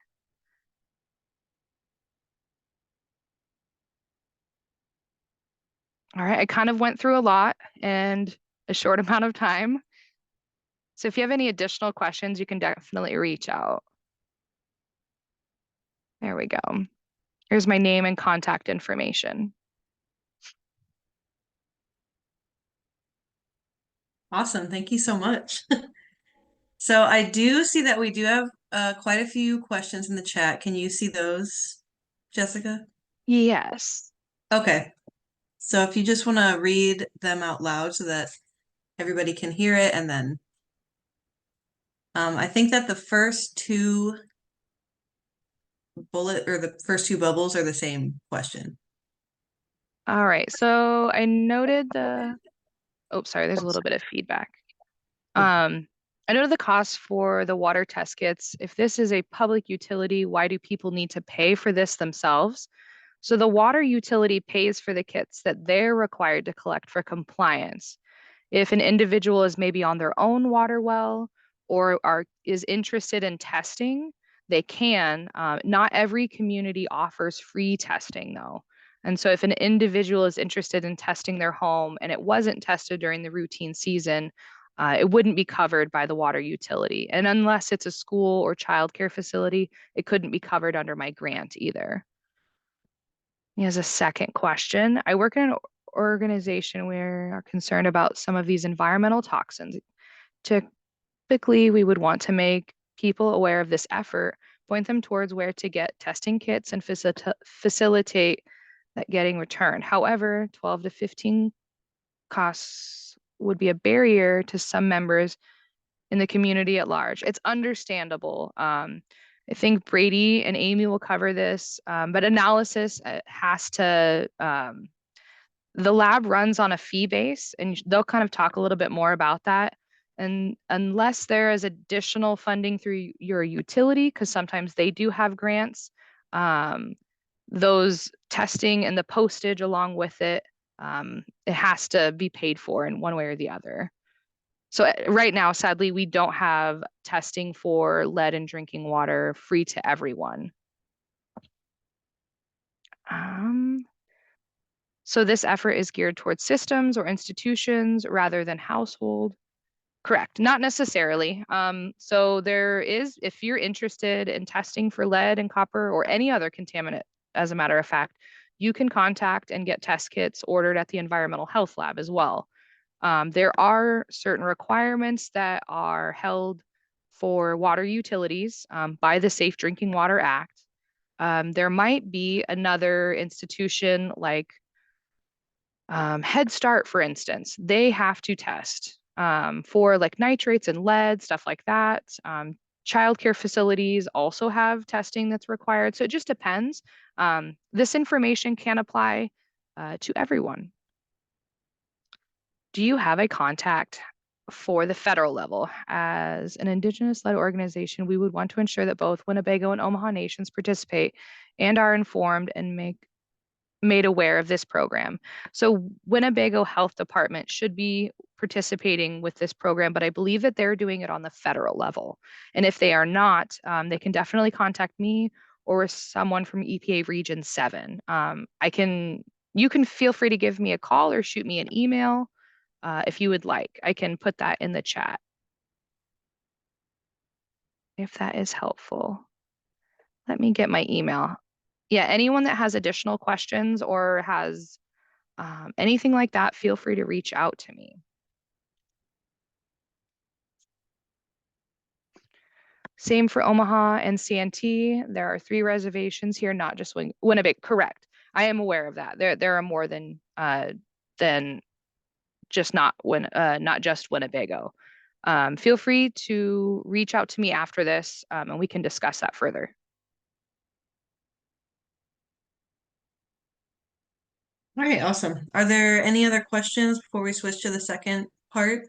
All right, I kind of went through a lot in a short amount of time. So if you have any additional questions, you can definitely reach out. There we go. Here's my name and contact information. Awesome. Thank you so much. So I do see that we do have quite a few questions in the chat. Can you see those, Jessica? Yes. Okay. So if you just want to read them out loud so that everybody can hear it, and then I think that the first 2 the first 2 bubbles are the same question. All right. So I noted the, oh, sorry, there's a little bit of feedback. I know the cost for the water test kits. If this is a public utility, why do people need to pay for this themselves? So the water utility pays for the kits that they're required to collect for compliance. If an individual is maybe on their own water well or is interested in testing, they can. Not every community offers free testing though. And so if an individual is interested in testing their home and it wasn't tested during the routine season, it wouldn't be covered by the water utility. And unless it's a school or childcare facility, it couldn't be covered under my grant either. He has a second question. I work in an organization where are concerned about some of these environmental toxins. Typically, we would want to make people aware of this effort, point them towards where to get testing kits and facilitate that getting returned. However, 12 to 15 costs would be a barrier to some members in the community at large. It's understandable. I think Brady and Amy will cover this, but analysis has to, the lab runs on a fee base, and they'll kind of talk a little bit more about that. And unless there is additional funding through your utility, because sometimes they do have grants, those testing and the postage along with it, it has to be paid for in one way or the other. So right now, sadly, we don't have testing for lead in drinking water free to everyone. So this effort is geared towards systems or institutions rather than household. Correct, not necessarily. So there is, if you're interested in testing for lead and copper or any other contaminant, as a matter of fact, you can contact and get test kits ordered at the Environmental Health Lab as well. There are certain requirements that are held for water utilities by the Safe Drinking Water Act. There might be another institution like Head Start, for instance. They have to test for like nitrates and lead, stuff like that. Childcare facilities also have testing that's required. So it just depends. This information can apply to everyone. Do you have a contact for the federal level? As an Indigenous-led organization, we would want to ensure that both Winnebago and Omaha nations participate and are informed and made aware of this program. So Winnebago Health Department should be participating with this program, but I believe that they're doing it on the federal level. And if they are not, they can definitely contact me or someone from EPA Region 7. You can feel free to give me a call or shoot me an email. If you would like, I can put that in the chat if that is helpful. Let me get my email. Yeah, anyone that has additional questions or has anything like that, feel free to reach out to me. Same for Omaha and CNT. There are 3 reservations here, not just Winnebago. Correct. I am aware of that. There are more than just not just Winnebago. Feel free to reach out to me after this and we can discuss that further. All right, awesome. Are there any other questions before we switch to the second part?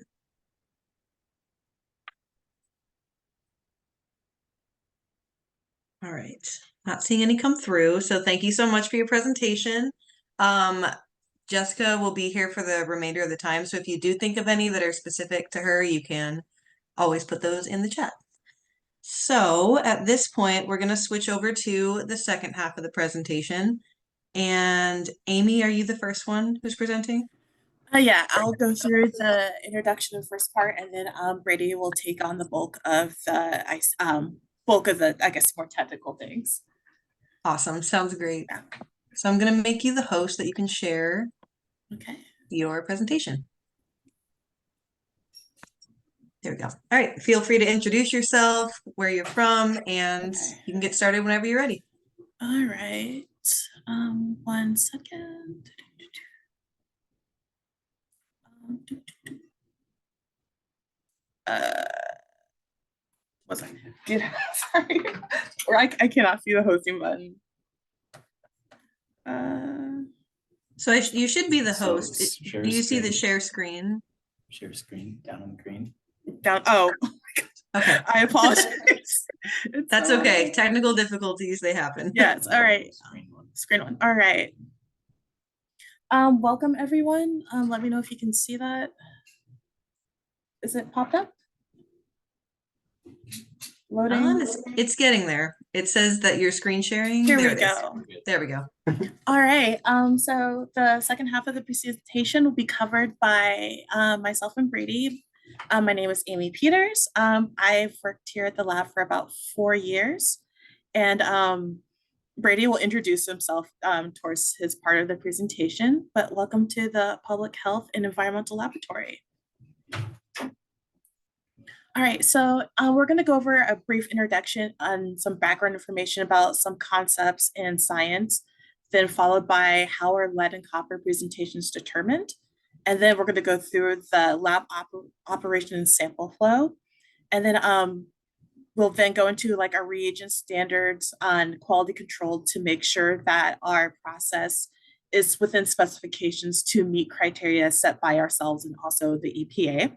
All right, not seeing any come through, so thank you so much for your presentation. Jessica will be here for the remainder of the time, so if you do think of any that are specific to her, you can always put those in the chat. So at this point, we're going to switch over to the second half of the presentation. And Amy, are you the first one who's presenting? Yeah, I'll go through the introduction of the first part, and then Brady will take on the bulk of the I guess, more technical things. Awesome, sounds great. Yeah. So I'm going to make you the host that you can share your presentation. There we go. All right, feel free to introduce yourself, where you're from, and you can get started whenever you're ready. All right, 1 second. Sorry, or I cannot see the hosting button. So you should be the host. Do you see the share screen? Share screen down on the green. Down. Oh, Okay, I apologize. It's that's so okay. hard. Technical difficulties, they happen. Yes, all right. Screen one. All right. Welcome everyone. Let me know if you can see that. Is it popped up? Loading. It's getting there. It says that you're screen sharing. Here There we it is. go. There we go. All right. So the second half of the presentation will be covered by myself and Brady. My name is Amy Peters. I've worked here at the lab for about 4 years, and Brady will introduce himself towards his part of the presentation. But welcome to the Public Health and Environmental Laboratory. All right, so we're going to go over a brief introduction on some background information about some concepts in science, then followed by how are lead and copper presentations determined. And then we're going to go through the lab operation and sample flow. And then we'll then go into like our reagent standards on quality control to make sure that our process is within specifications to meet criteria set by ourselves and also the EPA.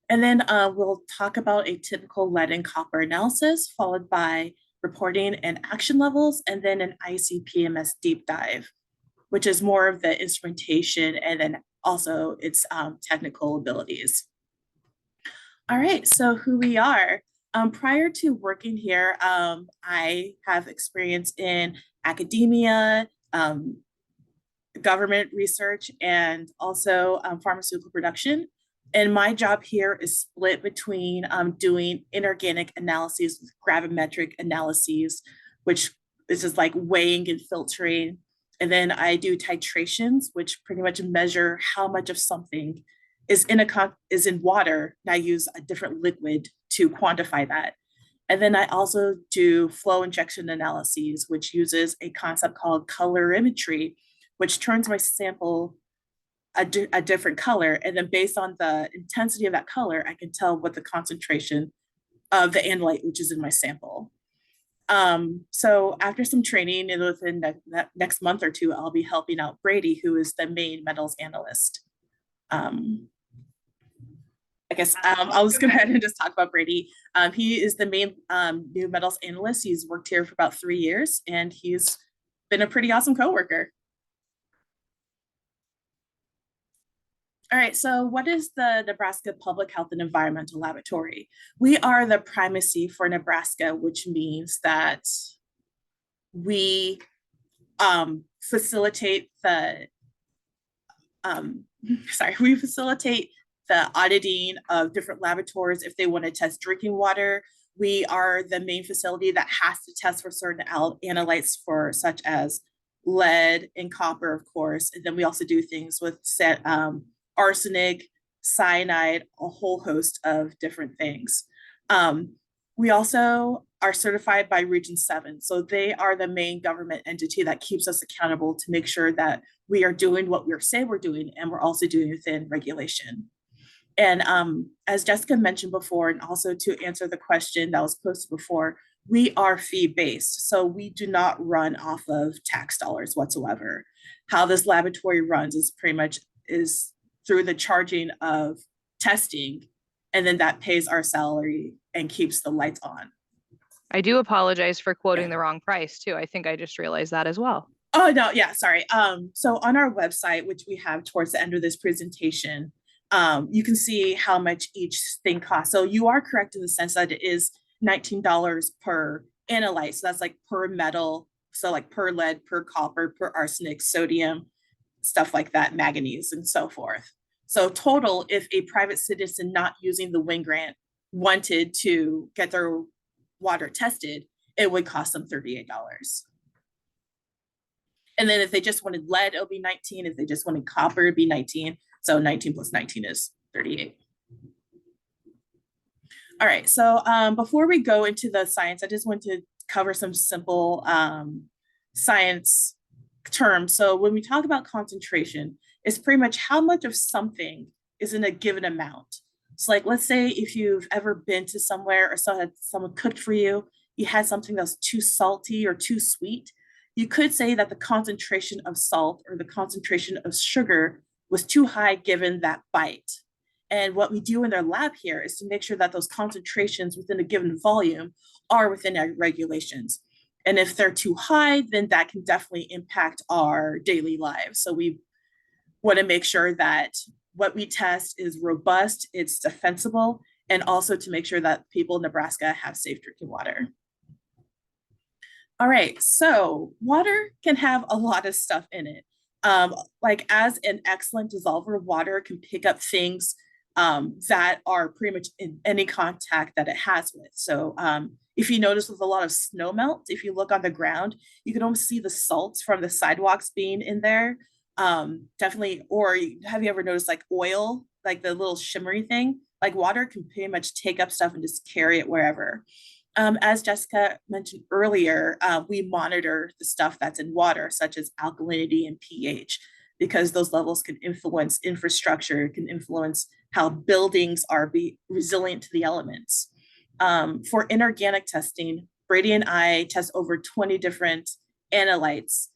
And then we'll talk about a typical lead and copper analysis, followed by reporting and action levels, and then an ICP-MS deep dive, which is more of the instrumentation and then also its technical abilities. All right, so who we are. Prior to working here, I have experience in academia, government research, and also pharmaceutical production. And my job here is split between doing inorganic analyses with gravimetric analyses, which is just like weighing and filtering. And then I do titrations, which pretty much measure how much of something is in water. And I use a different liquid to quantify that. And then I also do flow injection analyses, which uses a concept called colorimetry, which turns my sample a different color. And then based on the intensity of that color, I can tell what the concentration of the analyte, which is in my sample. So after some training, and within the next month or two, I'll be helping out Brady, who is the main metals analyst. I guess I'll just go ahead and just talk about Brady. He is the main new metals analyst. He's worked here for about 3 years, and he's been a pretty awesome coworker. All right, so what is the Nebraska Public Health and Environmental Laboratory? We are the primacy for Nebraska, which means that we facilitate the we facilitate the auditing of different laboratories if they want to test drinking water. We are the main facility that has to test for certain analytes for such as lead and copper, of course. And then we also do things with arsenic, cyanide, a whole host of different things. We also are certified by Region 7. So they are the main government entity that keeps us accountable to make sure that we are doing what we say we're doing, and we're also doing within regulation. And as Jessica mentioned before, and also to answer the question that was posted before, we are fee-based. So we do not run off of tax dollars whatsoever. How this laboratory runs is pretty much is through the charging of testing, and then that pays our salary and keeps the lights on. I do apologize for quoting the wrong price too. I think I just realized that as well. Oh, no, yeah, sorry. So on our website, which we have towards the end of this presentation, you can see how much each thing costs. So you are correct in the sense that it is $19 per analyte. So that's like per metal. So like per lead, per copper, per arsenic, sodium, stuff like that, manganese, and so forth. So total, if a private citizen not using the WIN grant wanted to get their water tested, it would cost them $38. And then if they just wanted lead, it'll be 19. If they just wanted copper, it'd be 19. So 19 plus 19 is 38. All right, so before we go into the science, I just want to cover some simple science terms. So when we talk about concentration, it's pretty much how much of something is in a given amount. So like, let's say if you've ever been to somewhere or someone cooked for you, you had something that was too salty or too sweet, you could say that the concentration of salt or the concentration of sugar was too high given that bite. And what we do in our lab here is to make sure that those concentrations within a given volume are within our regulations. And if they're too high, then that can definitely impact our daily lives. So we want to make sure that what we test is robust, it's defensible, and also to make sure that people in Nebraska have safe drinking water. All right, so water can have a lot of stuff in it. Like as an excellent dissolver, water can pick up things that are pretty much in any contact that it has with. So if you notice with a lot of snow melt, if you look on the ground, you can almost see the salts from the sidewalks being in there. Definitely, or have you ever noticed like oil, like the little shimmery thing? Like water can pretty much take up stuff and just carry it wherever. As Jessica mentioned earlier, we monitor the stuff that's in water, such as alkalinity and pH, because those levels can influence infrastructure, can influence how buildings are resilient to the elements. For inorganic testing, Brady and I test over 20 different analytes,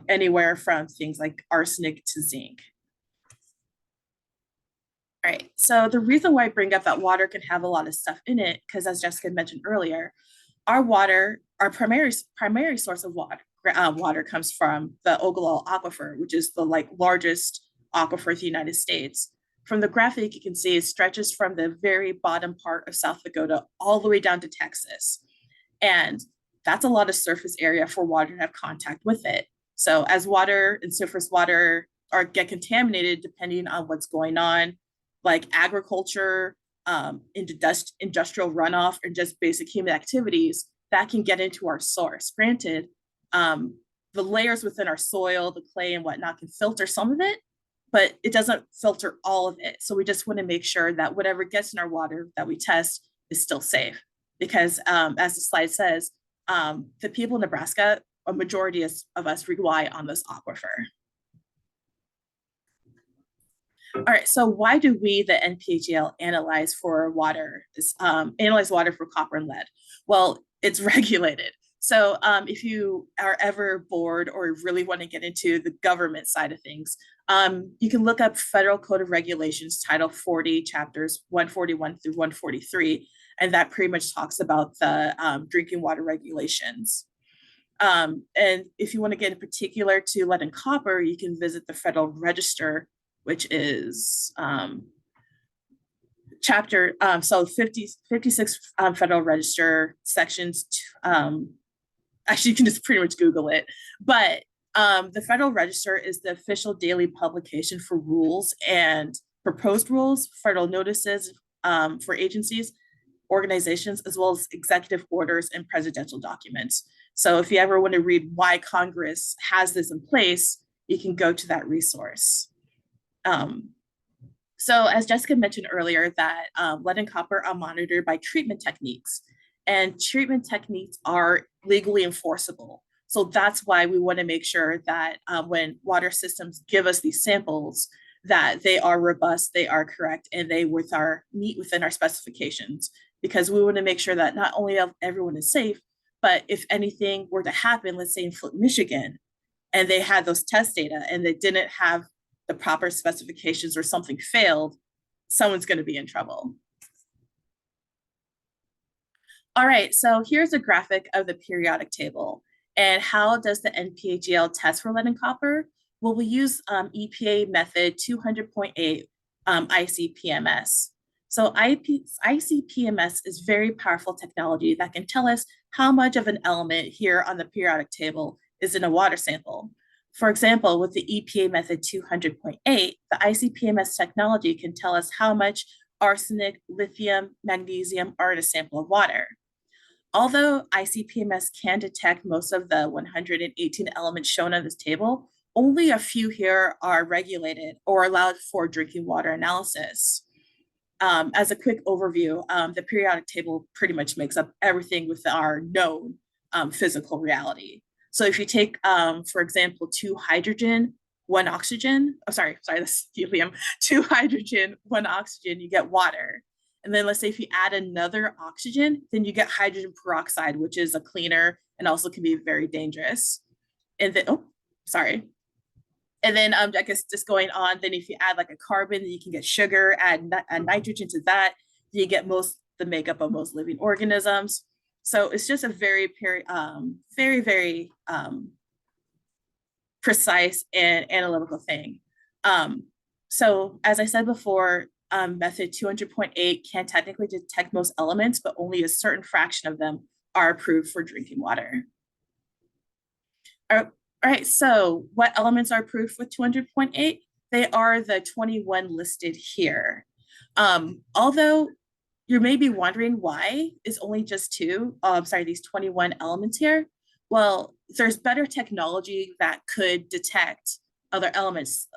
anywhere from things like arsenic to zinc. All right, so the reason why I bring up that water can have a lot of stuff in it, because as Jessica mentioned earlier, our water, our primary source of water comes from the Ogallala Aquifer, which is the largest aquifer in the United States. From the graphic, you can see it stretches from the very bottom part of South Dakota all the way down to Texas. And that's a lot of surface area for water to have contact with it. So as water and surface water get contaminated, depending on what's going on, like agriculture, industrial runoff, or just basic human activities, that can get into our source. Granted, the layers within our soil, the clay and whatnot, can filter some of it, but it doesn't filter all of it. So we just want to make sure that whatever gets in our water that we test is still safe. Because as the slide says, the people in Nebraska, a majority of us rely on this aquifer. All right, so why do we, the NPHEL, analyze water for copper and lead? Well, it's regulated. So if you are ever bored or really want to get into the government side of things, you can look up Federal Code of Regulations, Title 40, chapters 141 through 143, and that pretty much talks about the drinking water regulations. And if you want to get in particular to lead and copper, you can visit the Federal Register, which is chapter, so 56 Federal Register sections. Actually, you can just pretty much Google it. But the Federal Register is the official daily publication for rules and proposed rules, federal notices for agencies, organizations, as well as executive orders and presidential documents. So if you ever want to read why Congress has this in place, you can go to that resource. So as Jessica mentioned earlier, that lead and copper are monitored by treatment techniques, and treatment techniques are legally enforceable. So that's why we want to make sure that when water systems give us these samples, that they are robust, they are correct, and they meet within our specifications, because we want to make sure that not only everyone is safe, but if anything were to happen, let's say in Flint, Michigan, and they had those test data and they didn't have the proper specifications or something failed, someone's going to be in trouble. All right, so here's a graphic of the periodic table. And how does the NPHEL test for lead and copper? Well, we use EPA method 200.8 ICP-MS. So ICP-MS is very powerful technology that can tell us how much of an element here on the periodic table is in a water sample. For example, with the EPA method 200.8, the ICP-MS technology can tell us how much arsenic, lithium, magnesium are in a sample of water. Although ICP-MS can detect most of the 118 elements shown on this table, only a few here are regulated or allowed for drinking water analysis. As a quick overview, the periodic table pretty much makes up everything with our known physical reality. So if you take, for example, 2 hydrogen, 1 oxygen, that's helium, 2 hydrogen, 1 oxygen, you get water. And then let's say if you add another oxygen, then you get hydrogen peroxide, which is a cleaner and also can be very dangerous. And then, And then I guess just going on, then if you add like a carbon, then you can get sugar, add nitrogen to that, you get the makeup of most living organisms. So it's just a very, very precise and analytical thing. So as I said before, method 200.8 can technically detect most elements, but only a certain fraction of them are approved for drinking water. All right, so what elements are approved with 200.8? They are the 21 listed here. Although you may be wondering why it's only just these 21 elements here. Well, there's better technology that could detect other elements.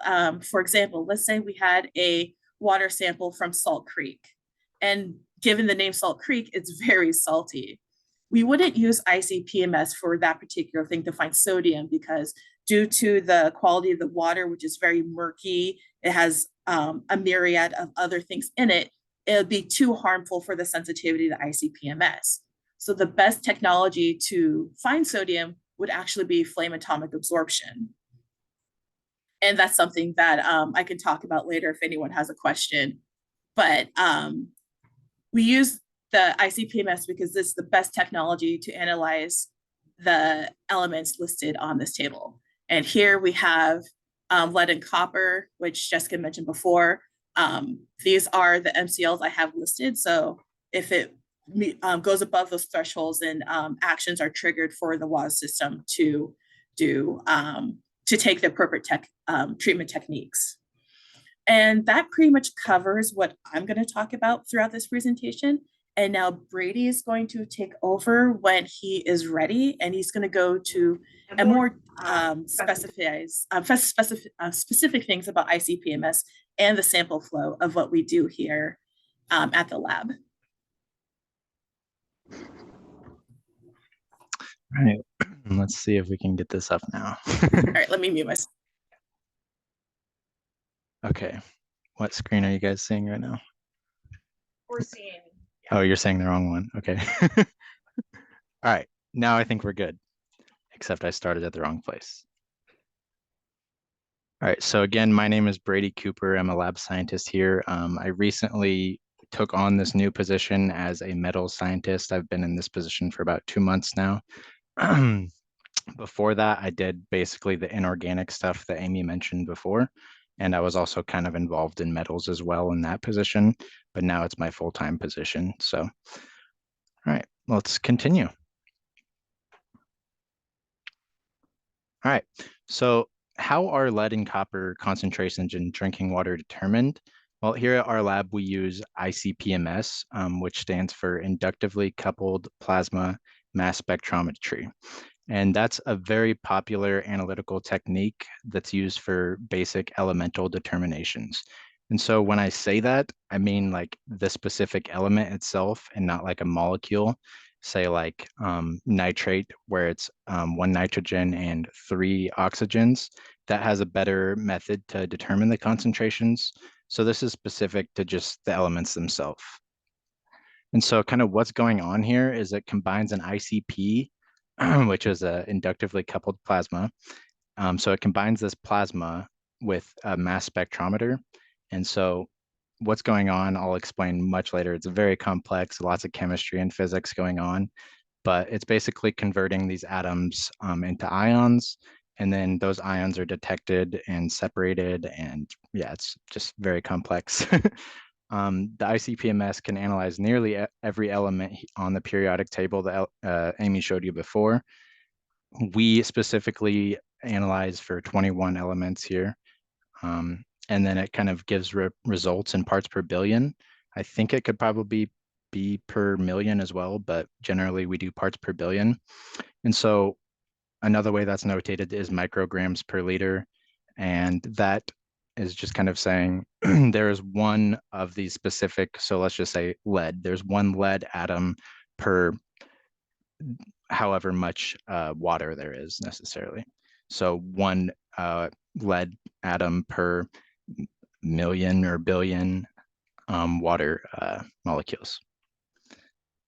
For example, let's say we had a water sample from Salt Creek, and given the name Salt Creek, it's very salty. We wouldn't use ICP-MS for that particular thing to find sodium because due to the quality of the water, which is very murky, it has a myriad of other things in it, it would be too harmful for the sensitivity to ICP-MS. So the best technology to find sodium would actually be flame atomic absorption. And that's something that I can talk about later if anyone has a question. But we use the ICP-MS because it's the best technology to analyze the elements listed on this table. And here we have lead and copper, which Jessica mentioned before. These are the MCLs I have listed. So if it goes above those thresholds, then actions are triggered for the water system to take the appropriate treatment techniques. And that pretty much covers what I'm going to talk about throughout this presentation. And now Brady is going to take over when he is ready, and he's going to go to a more specific things about ICP-MS and the sample flow of what we do here at the lab. All right, let's see if we can get this up now. All right, let me mute myself. Okay, what screen are you guys seeing right now? We're seeing. Oh, you're saying the wrong one. Okay. All right, now I think we're good, except I started at the wrong place. All right, so again, my name is Brady Cooper. I'm a lab scientist here. I recently took on this new position as a metals scientist. I've been in this position for about 2 months now. Before that, I did basically the inorganic stuff that Amy mentioned before. And I was also kind of involved in metals as well in that position, but now it's my full-time position. So, all right, let's continue. All right, so how are lead and copper concentrations in drinking water determined? Well, here at our lab, we use ICP-MS, which stands for Inductively Coupled Plasma Mass Spectrometry. And that's a very popular analytical technique that's used for basic elemental determinations. And so when I say that, I mean like the specific element itself and not like a molecule, say like nitrate, where it's 1 nitrogen and 3 oxygens. That has a better method to determine the concentrations. So this is specific to just the elements themselves. And so kind of what's going on here is it combines an ICP, which is an inductively coupled plasma. So it combines this plasma with a mass spectrometer. And so what's going on, I'll explain much later. It's very complex, lots of chemistry and physics going on, but it's basically converting these atoms into ions. And then those ions are detected and separated. And yeah, it's just very complex. The ICP-MS can analyze nearly every element on the periodic table that Amy showed you before. We specifically analyze for 21 elements here. And then it kind of gives results in parts per billion. I think it could probably be per million as well, but generally we do parts per billion. And so another way that's notated is micrograms per liter. And that is just kind of saying there is one of these specific, so let's just say lead, there's 1 lead atom per however much water there is necessarily. So 1 lead atom per million or billion water molecules.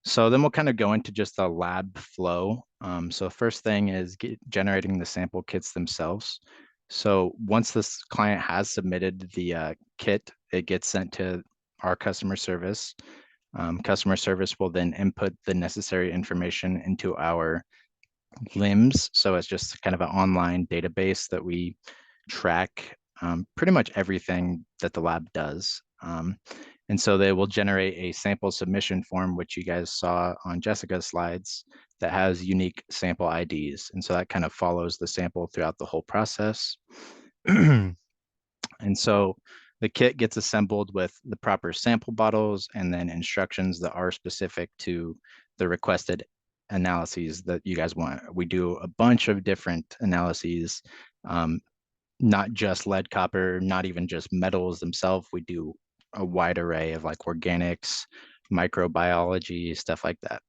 So then we'll kind of go into just the lab flow. So first thing is generating the sample kits themselves. So once this client has submitted the kit, it gets sent to our customer service. Customer service will then input the necessary information into our LIMS. So it's just kind of an online database that we track pretty much everything that the lab does. And so they will generate a sample submission form, which you guys saw on Jessica's slides, that has unique sample IDs. And so that kind of follows the sample throughout the whole process. And so the kit gets assembled with the proper sample bottles and then instructions that are specific to the requested analyses that you guys want. We do a bunch of different analyses, not just lead, copper, not even just metals themselves. We do a wide array of like organics, microbiology, stuff like that.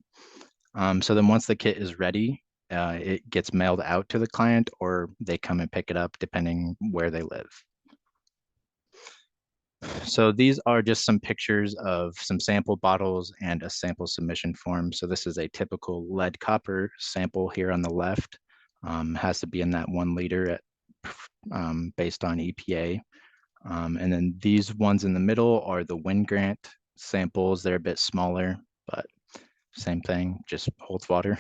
So then once the kit is ready, it gets mailed out to the client, or they come and pick it up depending where they live. So these are just some pictures of some sample bottles and a sample submission form. So this is a typical lead copper sample here on the left. Has to be in that 1 liter at, based on EPA. And then these ones in the middle are the wind grant samples. They're a bit smaller, but same thing, just holds water.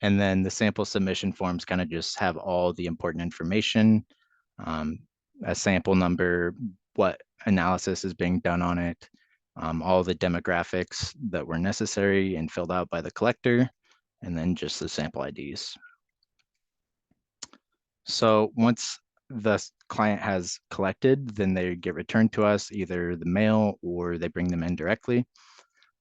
And then the sample submission forms kind of just have all the important information, a sample number, what analysis is being done on it, all the demographics that were necessary and filled out by the collector, and then just the sample IDs. So once the client has collected, then they get returned to us, either the mail or they bring them in directly.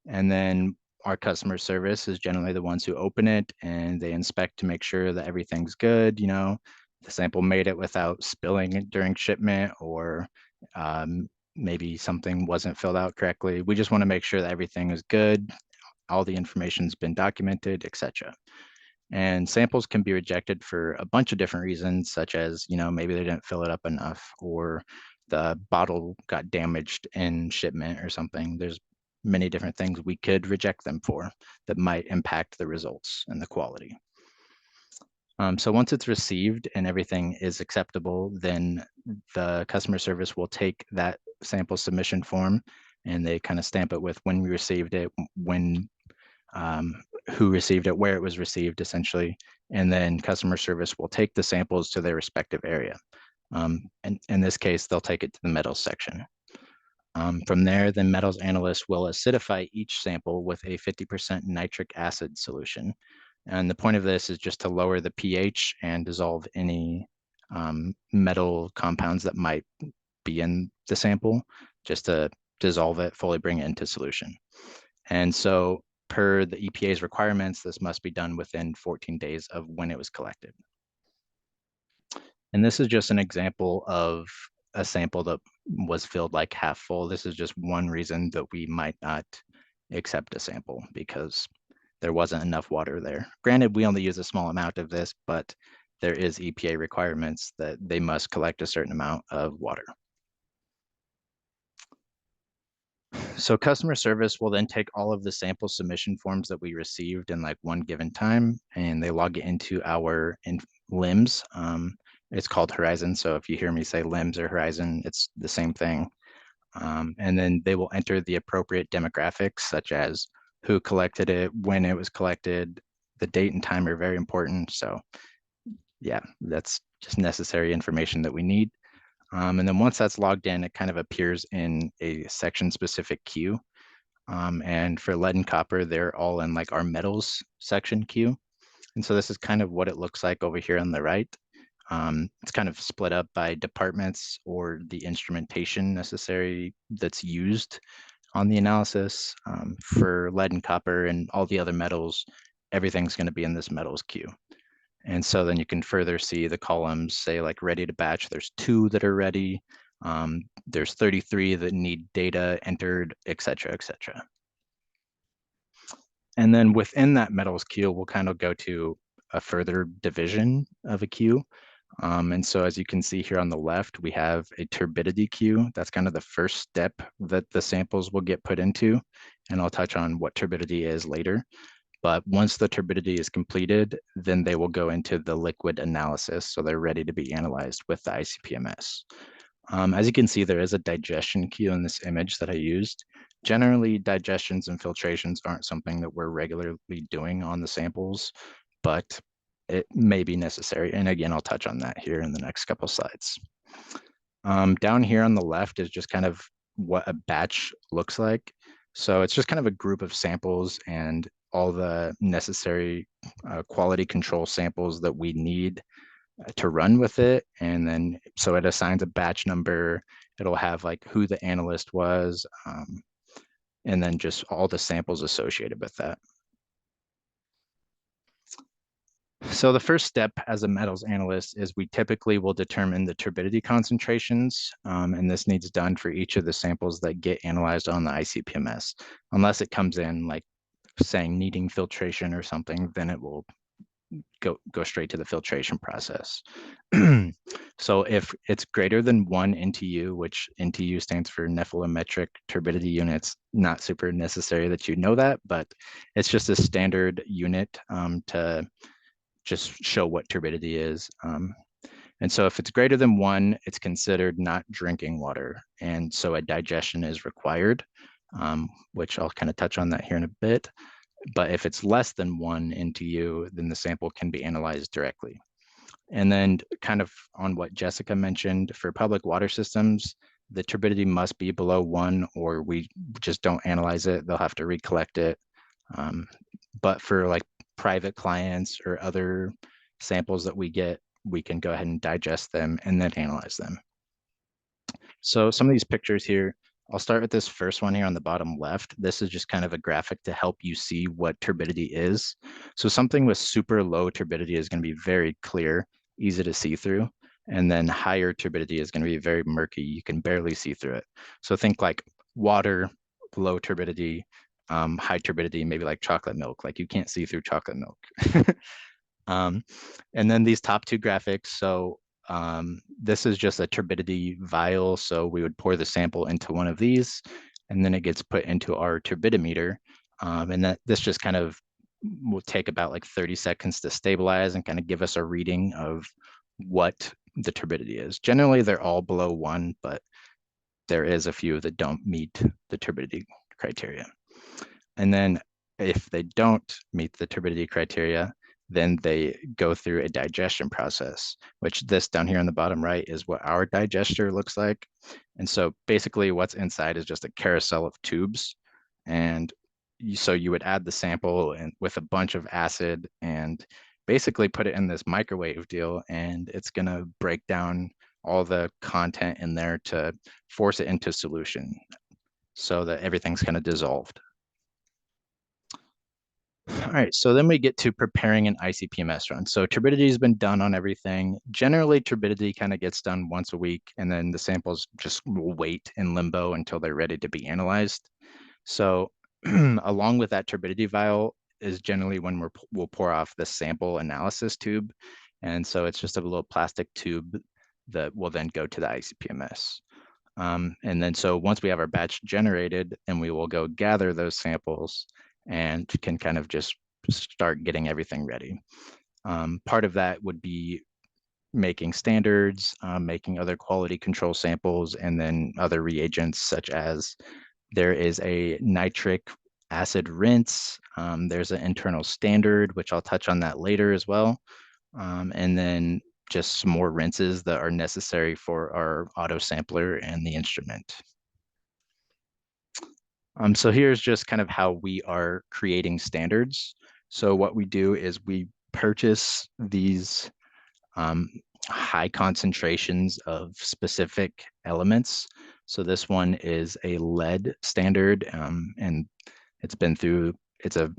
And then our customer service is generally the ones who open it and they inspect to make sure that everything's good. You know, the sample made it without spilling it during shipment, or maybe something wasn't filled out correctly. We just want to make sure that everything is good, all the information's been documented, etc. And samples can be rejected for a bunch of different reasons, such as, you know, maybe they didn't fill it up enough, or the bottle got damaged in shipment or something. There's many different things we could reject them for that might impact the results and the quality. So once it's received and everything is acceptable, then the customer service will take that sample submission form and they kind of stamp it with when we received it, when, who received it, where it was received, essentially. And then customer service will take the samples to their respective area. And in this case, they'll take it to the metals section. From there, the metals analyst will acidify each sample with a 50% nitric acid solution. And the point of this is just to lower the pH and dissolve any metal compounds that might be in the sample, just to dissolve it, fully bring it into solution. And so per the EPA's requirements, this must be done within 14 days of when it was collected. And this is just an example of a sample that was filled like half full. This is just one reason that we might not accept a sample, because there wasn't enough water there. Granted, we only use a small amount of this, but there is EPA requirements that they must collect a certain amount of water. So customer service will then take all of the sample submission forms that we received in like one given time, and they log it into our LIMS. It's called Horizon. So if you hear me say LIMS or Horizon, it's the same thing. And then they will enter the appropriate demographics, such as who collected it, when it was collected, the date and time are very important. So yeah, that's just necessary information that we need. And then once that's logged in, it kind of appears in a section specific queue. And for lead and copper, they're all in like our metals section queue. And so this is kind of what it looks like over here on the right. It's kind of split up by departments or the instrumentation necessary that's used on the analysis. For lead and copper and all the other metals, everything's going to be in this metals queue. And so then you can further see the columns, say like ready to batch, there's 2 that are ready. There's 33 that need data entered, et cetera, et cetera. And then within that metals queue, we'll kind of go to a further division of a queue. And so as you can see here on the left, we have a turbidity queue. That's kind of the first step that the samples will get put into. And I'll touch on what turbidity is later. But once the turbidity is completed, then they will go into the liquid analysis. So they're ready to be analyzed with the ICP-MS. As you can see, there is a digestion queue in this image that I used. Generally, digestions and filtrations aren't something that we're regularly doing on the samples, but it may be necessary. And again, I'll touch on that here in the next couple slides. Down here on the left is just kind of what a batch looks like. So it's just kind of a group of samples and all the necessary quality control samples that we need to run with it. And then, so it assigns a batch number. It'll have like who the analyst was, and then just all the samples associated with that. So the first step as a metals analyst is we typically will determine the turbidity concentrations, and this needs done for each of the samples that get analyzed on the ICP-MS. Unless it comes in like saying needing filtration or something, then it will go straight to the filtration process. So if it's greater than 1 NTU, which NTU stands for nephelometric turbidity units, not super necessary that you know that, but it's just a standard unit to just show what turbidity is. And so if it's greater than 1, it's considered not drinking water. And so a digestion is required, which I'll kind of touch on that here in a bit. But if it's less than 1 NTU, then the sample can be analyzed directly. And then kind of on what Jessica mentioned, for public water systems, the turbidity must be below 1 or we just don't analyze it. They'll have to recollect it. But for like private clients or other samples that we get, we can go ahead and digest them and then analyze them. So some of these pictures here, I'll start with this first one here on the bottom left. This is just kind of a graphic to help you see what turbidity is. So something with super low turbidity is going to be very clear, easy to see through. And then higher turbidity is going to be very murky. You can barely see through it. So think like water, low turbidity, high turbidity, maybe like chocolate milk, like you can't see through chocolate milk. And then these top two graphics. So this is just a turbidity vial. So we would pour the sample into one of these, and then it gets put into our turbidimeter. And this just kind of will take about like 30 seconds to stabilize and kind of give us a reading of what the turbidity is. Generally, they're all below 1, but there is a few that don't meet the turbidity criteria. And then if they don't meet the turbidity criteria, then they go through a digestion process, which this down here on the bottom right is what our digester looks like. And so basically what's inside is just a carousel of tubes. And so you would add the sample and with a bunch of acid and basically put it in this microwave deal, and it's going to break down all the content in there to force it into solution so that everything's kind of dissolved. All right, so then we get to preparing an ICP-MS run. So turbidity has been done on everything. Generally, turbidity kind of gets done once a week, and then the samples just will wait in limbo until they're ready to be analyzed. So along with that turbidity vial is generally when we'll pour off the sample analysis tube. And so it's just a little plastic tube that will then go to the ICP-MS. And then so once we have our batch generated, then we will go gather those samples and can kind of just start getting everything ready. Part of that would be making standards, making other quality control samples, and then other reagents such as there is a nitric acid rinse. There's an internal standard, which I'll touch on that later as well. And then just some more rinses that are necessary for our auto sampler and the instrument. So here's just kind of how we are creating standards. So what we do is we purchase these high concentrations of specific elements. So this one is a lead standard, and it's a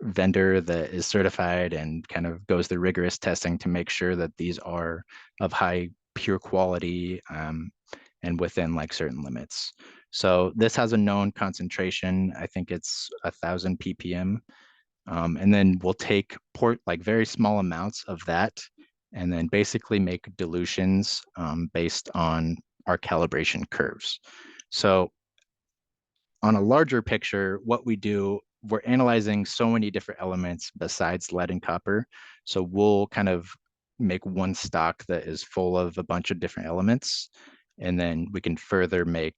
vendor that is certified and kind of goes through rigorous testing to make sure that these are of high pure quality and within like certain limits. So this has a known concentration. I think it's 1,000 ppm. And then we'll take like very small amounts of that and then basically make dilutions based on our calibration curves. So on a larger picture, what we do we're analyzing so many different elements besides lead and copper. So we'll kind of make one stock that is full of a bunch of different elements, and then we can further make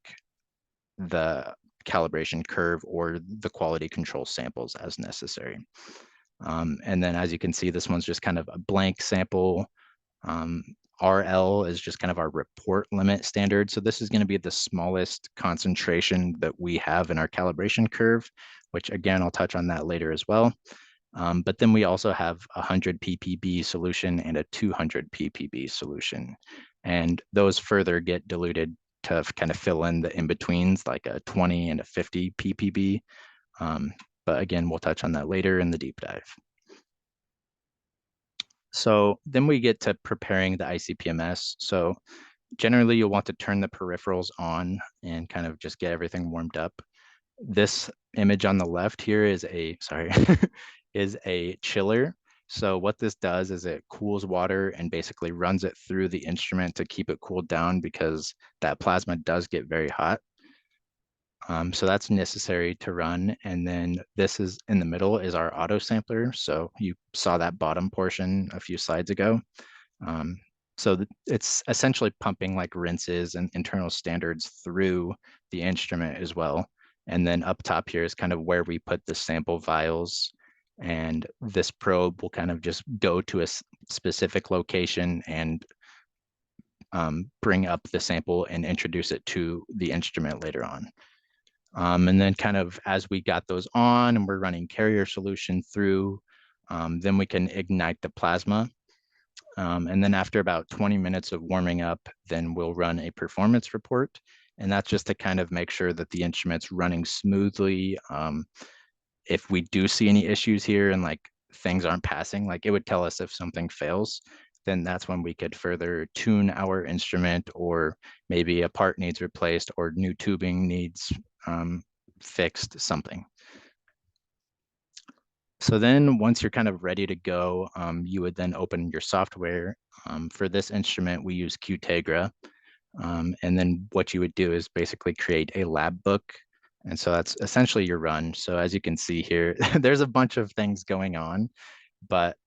the calibration curve or the quality control samples as necessary. And then as you can see, this one's just kind of a blank sample. RL is just kind of our report limit standard. So this is going to be the smallest concentration that we have in our calibration curve, which again, I'll touch on that later as well. But then we also have a 100 ppb solution and a 200 ppb solution. And those further get diluted to kind of fill in the in-betweens, like a 20 and a 50 ppb. But again, we'll touch on that later in the deep dive. So then we get to preparing the ICP-MS. So generally you'll want to turn the peripherals on and kind of just get everything warmed up. This image on the left here is a, sorry, is a chiller. So what this does is it cools water and basically runs it through the instrument to keep it cooled down, because that plasma does get very hot. So that's necessary to run. And then this is in the middle is our auto sampler. So you saw that bottom portion a few slides ago. So it's essentially pumping like rinses and internal standards through the instrument as well. And then up top here is kind of where we put the sample vials. And this probe will kind of just go to a specific location and bring up the sample and introduce it to the instrument later on. And then kind of as we got those on and we're running carrier solution through, then we can ignite the plasma. And then after about 20 minutes of warming up, then we'll run a performance report. And that's just to kind of make sure that the instrument's running smoothly. If we do see any issues here and like things aren't passing, like it would tell us if something fails, then that's when we could further tune our instrument, or maybe a part needs replaced or new tubing needs fixed, something. So then once you're kind of ready to go, you would then open your software. For this instrument, we use Qtegra. And then what you would do is basically create a lab book. And so that's essentially your run. So as you can see here, there's a bunch of things going on, but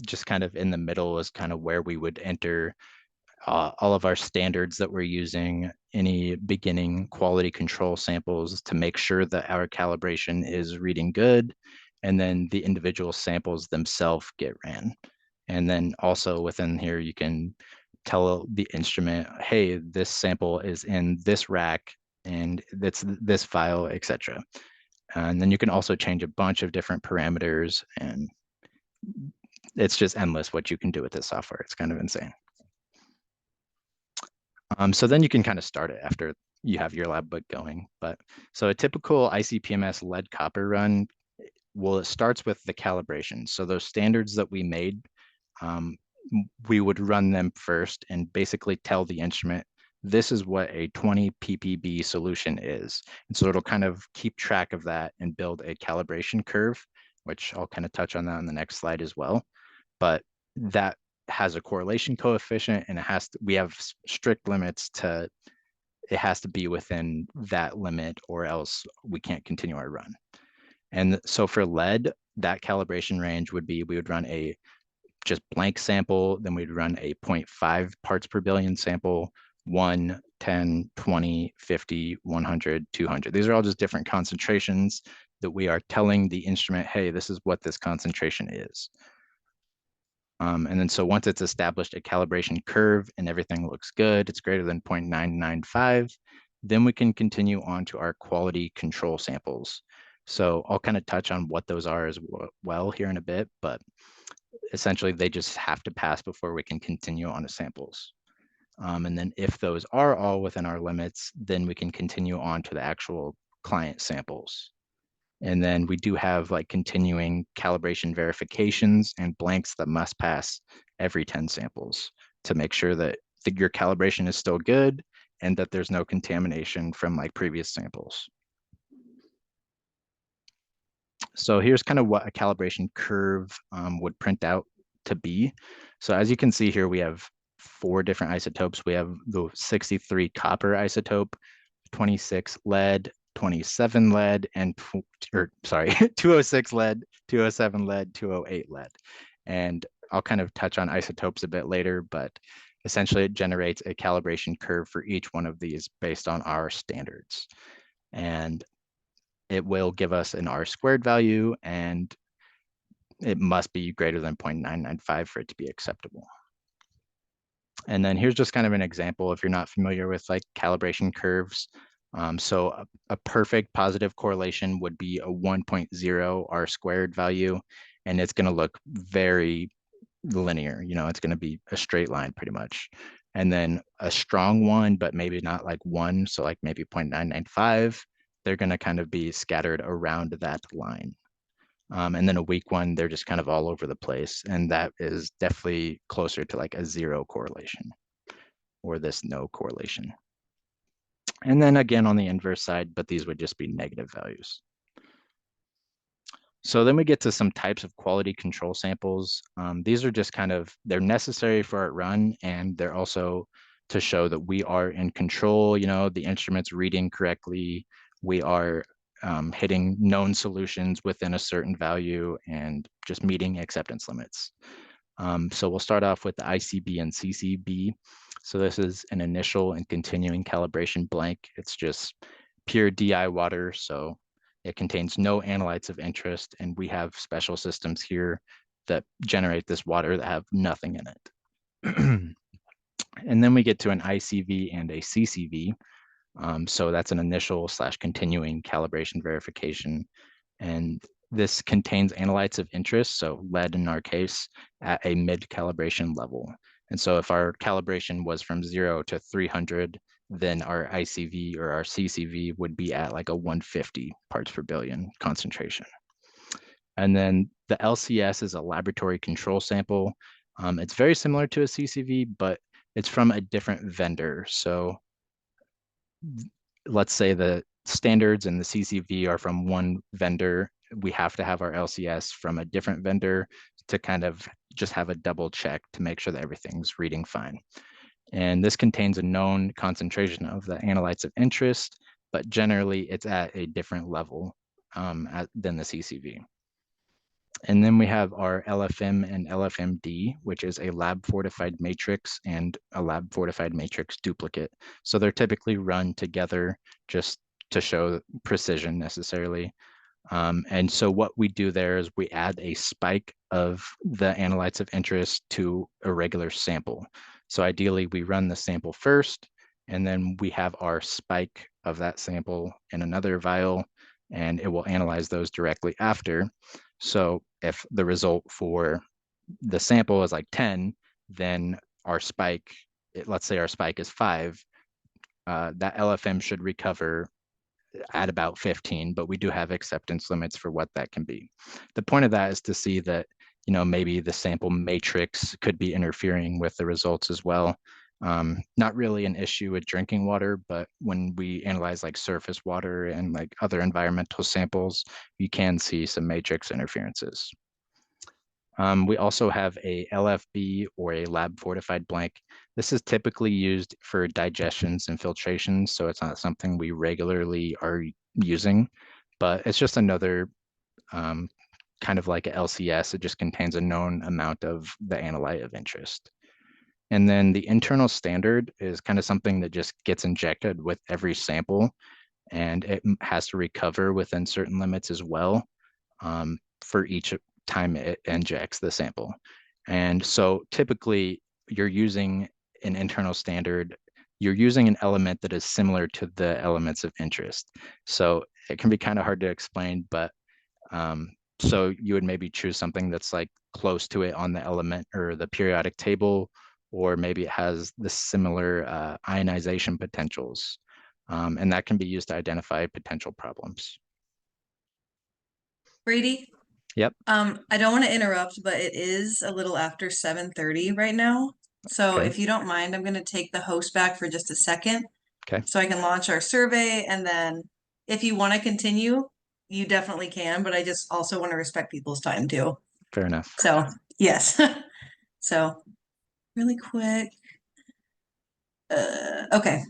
just kind of in the middle is kind of where we would enter all of our standards that we're using, any beginning quality control samples to make sure that our calibration is reading good, and then the individual samples themselves get ran. And then also within here, you can tell the instrument, hey, this sample is in this rack and it's this file, etc. And then you can also change a bunch of different parameters, and it's just endless what you can do with this software. It's kind of insane. So then you can kind of start it after you have your lab book going. But so a typical ICP-MS lead copper run, well, it starts with the calibration. So those standards that we made, we would run them first and basically tell the instrument, this is what a 20 ppb solution is. And so it'll kind of keep track of that and build a calibration curve, which I'll kind of touch on that on the next slide as well. But that has a correlation coefficient, and it has to, we have strict limits to, it has to be within that limit or else we can't continue our run. And so for lead, that calibration range would be, we would run a just blank sample, then we'd run a 0.5 parts per billion sample, 1, 10, 20, 50, 100, 200. These are all just different concentrations that we are telling the instrument, hey, this is what this concentration is. And then so once it's established a calibration curve and everything looks good, it's greater than 0.995, then we can continue on to our quality control samples. So I'll kind of touch on what those are as well here in a bit, but essentially they just have to pass before we can continue on to samples. And then if those are all within our limits, then we can continue on to the actual client samples. And then we do have like continuing calibration verifications and blanks that must pass every 10 samples to make sure that your calibration is still good and that there's no contamination from like previous samples. So here's kind of what a calibration curve would print out to be. So as you can see here, we have 4 different isotopes. We have the 63 copper isotope, 26 lead, 227 lead, and 206 lead, 207 lead, 208 lead. And I'll kind of touch on isotopes a bit later, but essentially it generates a calibration curve for each one of these based on our standards. And it will give us an R squared value, and it must be greater than 0.995 for it to be acceptable. And then here's just kind of an example if you're not familiar with like calibration curves. So a perfect positive correlation would be a 1.0 R squared value, and it's going to look very linear. It's going to be a straight line pretty much. And then a strong one, but maybe not like 1, so like maybe 0.995, they're going to kind of be scattered around that line. And then a weak one, they're just kind of all over the place. And that is definitely closer to like a 0 correlation or this no correlation. And then again on the inverse side, but these would just be negative values. So then we get to some types of quality control samples. These are just kind of, they're necessary for our run, and they're also to show that we are in control, the instrument's reading correctly, we are hitting known solutions within a certain value and just meeting acceptance limits. So we'll start off with the ICB and CCB. So this is an initial and continuing calibration blank. It's just pure DI water, so it contains no analytes of interest, and we have special systems here that generate this water that have nothing in it. And then we get to an ICV and a CCV. So that's an initial / continuing calibration verification. And this contains analytes of interest, so lead in our case, at a mid-calibration level. And so if our calibration was from 0 to 300, then our ICV or our CCV would be at like a 150 parts per billion concentration. And then the LCS is a laboratory control sample. It's very similar to a CCV, but it's from a different vendor. So let's say the standards and the CCV are from one vendor. We have to have our LCS from a different vendor to kind of just have a double check to make sure that everything's reading fine. And this contains a known concentration of the analytes of interest, but generally it's at a different level than the CCV. And then we have our LFM and LFMD, which is a lab fortified matrix and a lab fortified matrix duplicate. So they're typically run together just to show precision necessarily. And so what we do there is we add a spike of the analytes of interest to a regular sample. So ideally we run the sample first, and then we have our spike of that sample in another vial, and it will analyze those directly after. So if the result for the sample is like 10, then our spike, let's say our spike is 5, that LFM should recover at about 15, but we do have acceptance limits for what that can be. The point of that is to see that, maybe the sample matrix could be interfering with the results as well. Not really an issue with drinking water, but when we analyze like surface water and like other environmental samples, you can see some matrix interferences. We also have a LFB or a lab fortified blank. This is typically used for digestions and filtrations, so it's not something we regularly are using, but it's just another kind of like a LCS. It just contains a known amount of the analyte of interest. And then the internal standard is kind of something that just gets injected with every sample, and it has to recover within certain limits as well for each time it injects the sample. And so typically you're using an internal standard, you're using an element that is similar to the elements of interest. So it can be kind of hard to explain, but so you would maybe choose something that's like close to it on the element or the periodic table, or maybe it has the similar ionization potentials. And that can be used to identify potential problems. Brady? Yep. I don't want to interrupt, but it is a little after 7:30 right now. So Okay. if you don't mind, I'm going to take the host back for just a second. Okay. So I can launch our survey, and then if you want to continue, you definitely can, but I just also want to respect people's time too. Fair enough. So yes. So really quick. Okay.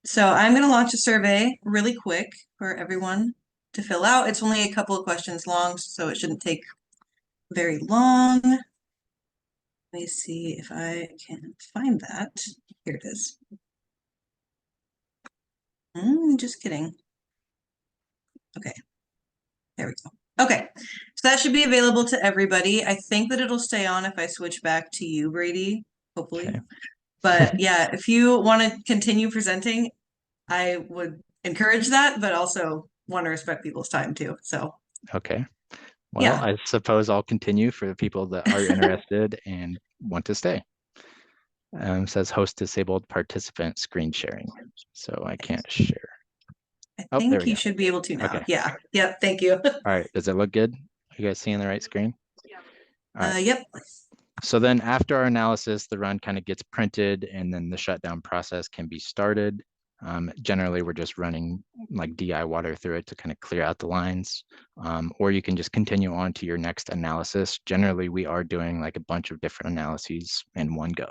So I'm going to launch a survey really quick for everyone to fill out. It's only a couple of questions long, so it shouldn't take very long. Let me see if I can find that. Here it is. Just kidding. Okay, there we go. Okay, so that should be available to everybody. I think that it'll stay on if I switch back to you, Brady, hopefully. Okay. But yeah, if you want to continue presenting, I would encourage that, but also want to respect people's time too. So Okay. Well, yeah. I suppose I'll continue for the people that are interested and want to stay. Says host disabled participant screen sharing. So I can't share. I Oh, there think we you go. should be able to now. Okay. Yeah. Yep. Thank you. All right. Does it look good? You guys seeing the right screen? All right. Yep. So then after our analysis, the run kind of gets printed and then the shutdown process can be started. Generally, we're just running like DI water through it to kind of clear out the lines, or you can just continue on to your next analysis. Generally, we are doing like a bunch of different analyses in one go.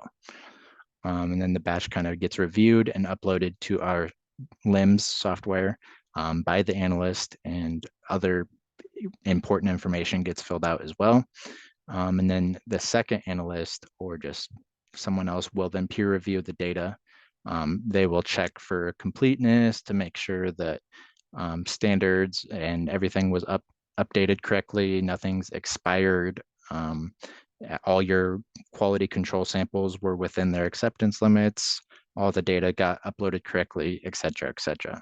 And then the batch kind of gets reviewed and uploaded to our LIMS software by the analyst, and other important information gets filled out as well. And then the second analyst or just someone else will then peer review the data. They will check for completeness to make sure that standards and everything was updated correctly, nothing's expired, all your quality control samples were within their acceptance limits, all the data got uploaded correctly, et cetera, et cetera.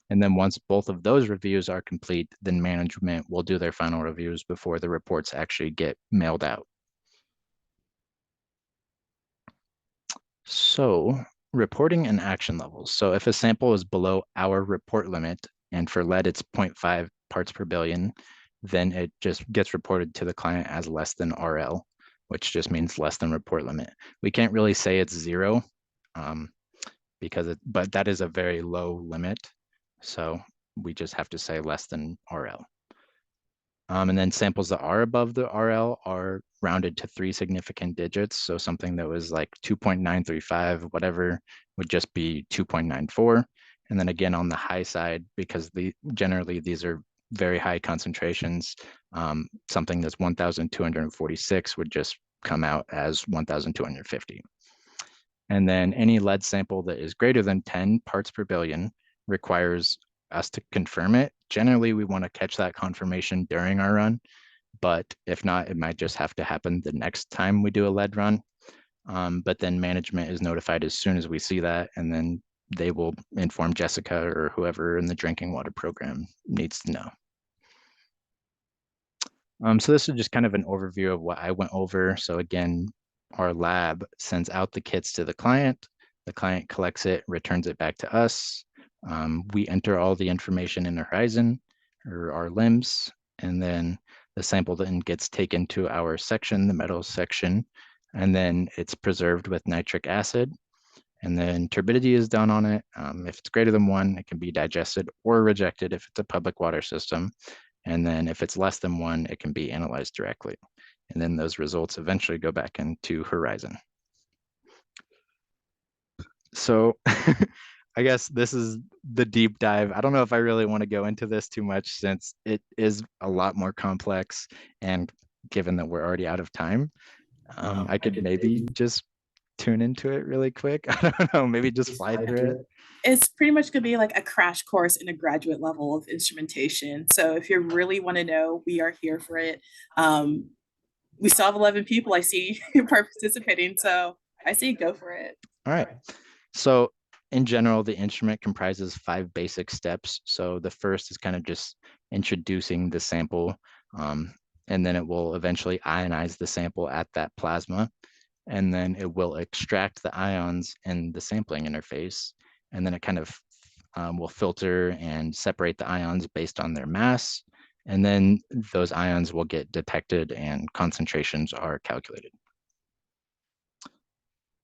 And then once both of those reviews are complete, then management will do their final reviews before the reports actually get mailed out. So reporting and action levels. So if a sample is below our report limit, and for lead it's 0.5 parts per billion, then it just gets reported to the client as less than RL, which just means less than report limit. We can't really say it's zero, but that is a very low limit. So we just have to say less than RL. And then samples that are above the RL are rounded to 3 significant digits. So something that was like 2.935, whatever, would just be 2.94. And then again, on the high side, because generally these are very high concentrations, something that's 1,246 would just come out as 1,250. And then any lead sample that is greater than 10 parts per billion requires us to confirm it. Generally, we want to catch that confirmation during our run, but if not, it might just have to happen the next time we do a lead run. But then management is notified as soon as we see that, and then they will inform Jessica or whoever in the drinking water program needs to know. So this is just kind of an overview of what I went over. So again, our lab sends out the kits to the client collects it, returns it back to us. We enter all the information in Horizon or our LIMS, and then the sample then gets taken to our section, the metals section, and then it's preserved with nitric acid. And then turbidity is done on it. If it's greater than 1, it can be digested or rejected if it's a public water system. And then if it's less than 1, it can be analyzed directly. And then those results eventually go back into Horizon. So I guess this is the deep dive. I don't know if I really want to go into this too much since it is a lot more complex, and given that we're already out of time, I could maybe just tune into it really quick. I don't know, maybe just fly through it. It's pretty much going to be like a crash course in a graduate level of instrumentation. So if you really want to know, we are here for it. We still have 11 people I see participating, so I say go for it. All right. So in general, the instrument comprises 5 basic steps. So the first is kind of just introducing the sample, and then it will eventually ionize the sample at that plasma. And then it will extract the ions in the sampling interface. And then it kind of will filter and separate the ions based on their mass. And then those ions will get detected and concentrations are calculated.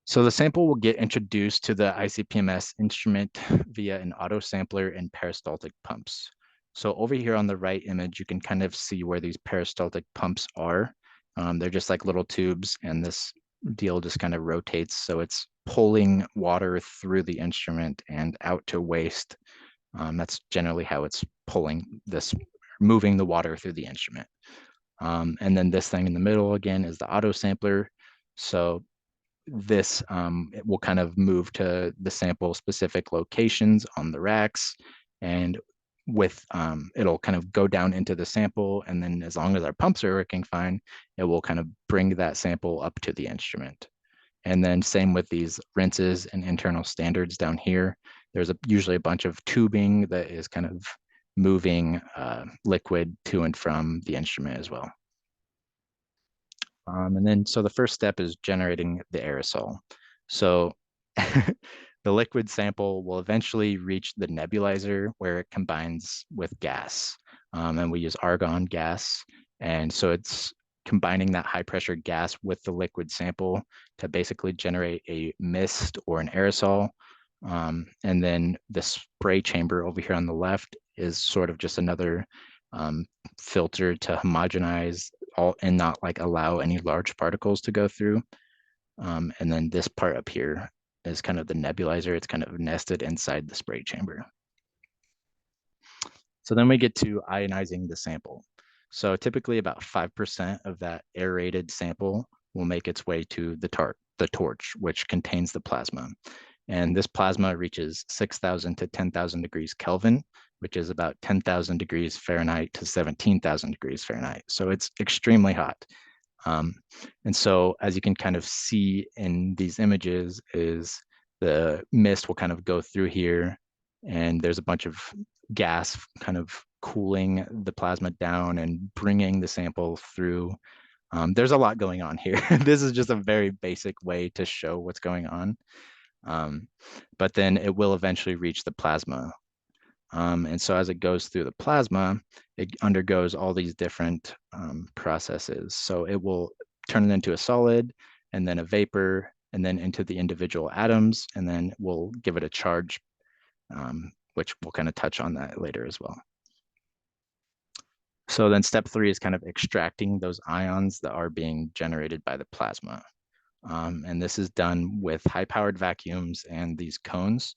So the sample will get introduced to the ICP-MS instrument via an auto sampler and peristaltic pumps. So over here on the right image, you can kind of see where these peristaltic pumps are. They're just like little tubes, and this deal just kind of rotates. So it's pulling water through the instrument and out to waste. That's generally how it's moving the water through the instrument. And then this thing in the middle again is the auto sampler. So this it will kind of move to the sample specific locations on the racks, and with it'll kind of go down into the sample, and then as long as our pumps are working fine, it will kind of bring that sample up to the instrument. And then same with these rinses and internal standards down here. There's usually a bunch of tubing that is kind of moving liquid to and from the instrument as well. And then, so the first step is generating the aerosol. So the liquid sample will eventually reach the nebulizer where it combines with gas. And we use argon gas. And so it's combining that high pressure gas with the liquid sample to basically generate a mist or an aerosol. And then the spray chamber over here on the left is sort of just another filter to homogenize all and not like allow any large particles to go through. And then this part up here is kind of the nebulizer. It's kind of nested inside the spray chamber. So then we get to ionizing the sample. So typically about 5% of that aerated sample will make its way to the torch, which contains the plasma. And this plasma reaches 6,000 to 10,000 degrees Kelvin, which is about 10,000 degrees Fahrenheit to 17,000 degrees Fahrenheit. So it's extremely hot. And so as you can kind of see in these images is the mist will kind of go through here, and there's a bunch of gas kind of cooling the plasma down and bringing the sample through. There's a lot going on here. This is just a very basic way to show what's going on. But then it will eventually reach the plasma. And so as it goes through the plasma, it undergoes all these different processes. So it will turn it into a solid, and then a vapor, and then into the individual atoms, and then we'll give it a charge, which we'll kind of touch on that later as well. So then step 3 is kind of extracting those ions that are being generated by the plasma. And this is done with high-powered vacuums and these cones.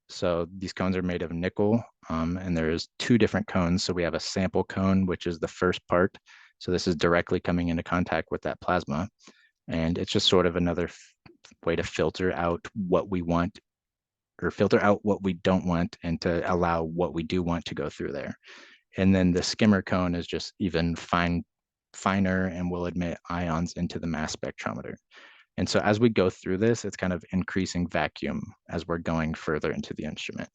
So these cones are made of nickel, and there's 2 different cones. So we have a sample cone, which is the first part. So this is directly coming into contact with that plasma. And it's just sort of another way to filter out what we want, or filter out what we don't want, and to allow what we do want to go through there. And then the skimmer cone is just even finer and will admit ions into the mass spectrometer. And so as we go through this, it's kind of increasing vacuum as we're going further into the instrument.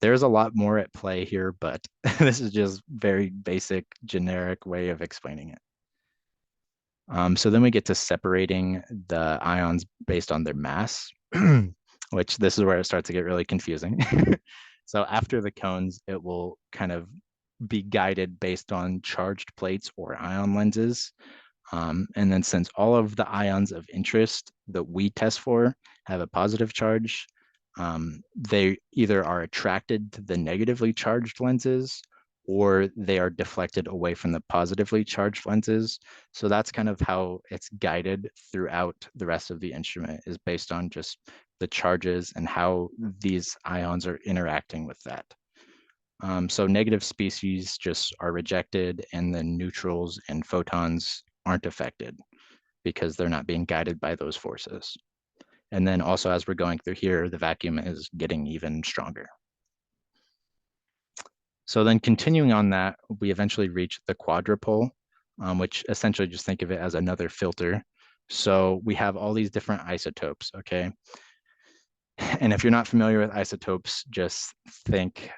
There's a lot more at play here, but this is just very basic, generic way of explaining it. So then we get to separating the ions based on their mass, which this is where it starts to get really confusing. So after the cones, it will kind of be guided based on charged plates or ion lenses. And then since all of the ions of interest that we test for have a positive charge, they either are attracted to the negatively charged lenses, or they are deflected away from the positively charged lenses. So that's kind of how it's guided throughout the rest of the instrument, is based on just the charges and how these ions are interacting with that. So negative species just are rejected, and then neutrals and photons aren't affected because they're not being guided by those forces. And then also, as we're going through here, the vacuum is getting even stronger. So then continuing on that, we eventually reach the quadrupole, which essentially just think of it as another filter. So we have all these different isotopes, okay? And if you're not familiar with isotopes, just think,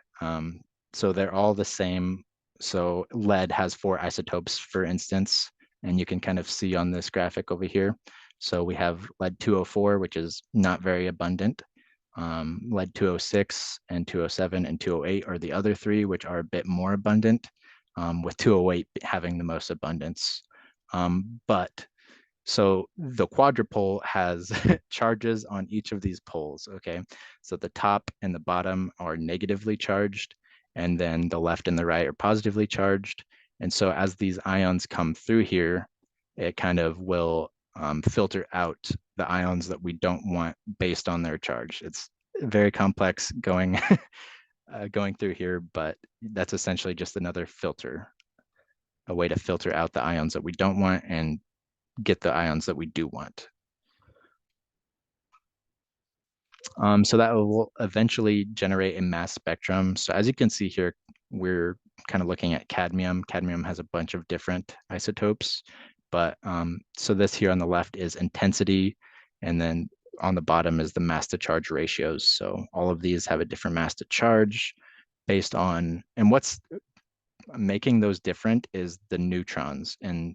so they're all the same. So lead has 4 isotopes, for instance, and you can kind of see on this graphic over here. So we have lead 204, which is not very abundant. Lead 206 and 207 and 208 are the other 3, which are a bit more abundant, with 208 having the most abundance. But so the quadrupole has charges on each of these poles, okay? So the top and the bottom are negatively charged, and then the left and the right are positively charged. And so as these ions come through here, it kind of will filter out the ions that we don't want based on their charge. It's very complex going going through here, but that's essentially just another filter, a way to filter out the ions that we don't want and get the ions that we do want. So that will eventually generate a mass spectrum. So as you can see here, we're kind of looking at cadmium. Cadmium has a bunch of different isotopes, but so this here on the left is intensity, and then on the bottom is the mass to charge ratios. So all of these have a different mass to charge based on, and what's making those different is the neutrons, and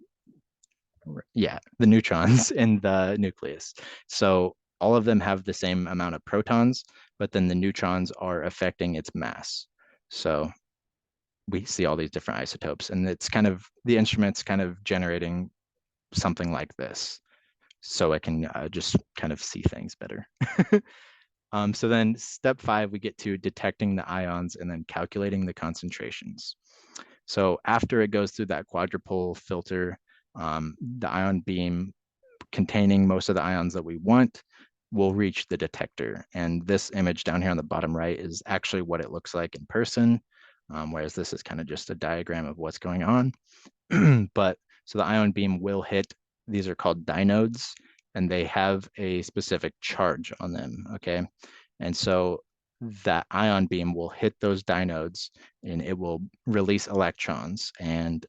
yeah, the neutrons in the nucleus. So all of them have the same amount of protons, but then the neutrons are affecting its mass. So we see all these different isotopes, and it's kind of, the instrument's kind of generating something like this. So I can just kind of see things better. So then step 5, we get to detecting the ions and then calculating the concentrations. So after it goes through that quadrupole filter, the ion beam containing most of the ions that we want will reach the detector. And this image down here on the bottom right is actually what it looks like in person, whereas this is kind of just a diagram of what's going on. But so the ion beam will hit, these are called dinodes, and they have a specific charge on them, okay? And so that ion beam will hit those dinodes and it will release electrons, and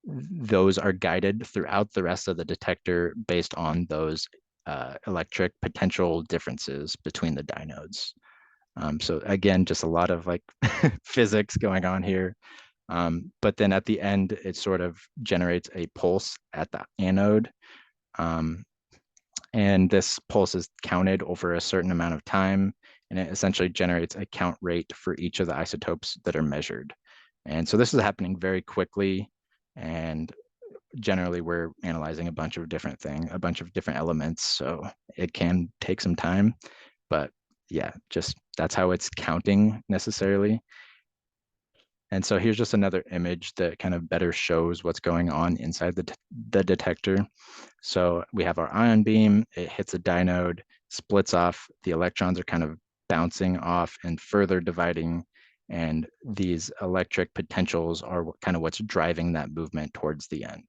those are guided throughout the rest of the detector based on those electric potential differences between the dinodes. So again, just a lot of like physics going on here. But then at the end, it sort of generates a pulse at the anode. And this pulse is counted over a certain amount of time, and it essentially generates a count rate for each of the isotopes that are measured. And so this is happening very quickly, and generally we're analyzing a bunch of different elements, so it can take some time, but yeah, just that's how it's counting necessarily. And so here's just another image that kind of better shows what's going on inside the detector. So we have our ion beam, it hits a dynode, splits off, the electrons are kind of bouncing off and further dividing, and these electric potentials are kind of what's driving that movement towards the end.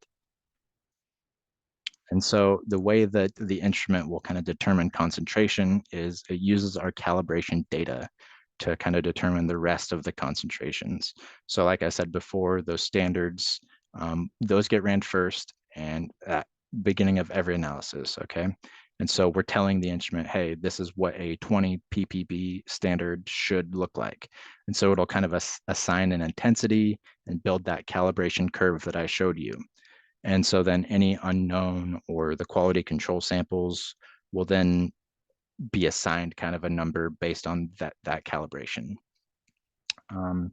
And so the way that the instrument will kind of determine concentration is it uses our calibration data to kind of determine the rest of the concentrations. So like I said before, those standards, those get ran first and at beginning of every analysis, okay? And so we're telling the instrument, hey, this is what a 20 ppb standard should look like. And so it'll kind of assign an intensity and build that calibration curve that I showed you. And so then any unknown or the quality control samples will then be assigned kind of a number based on that calibration. And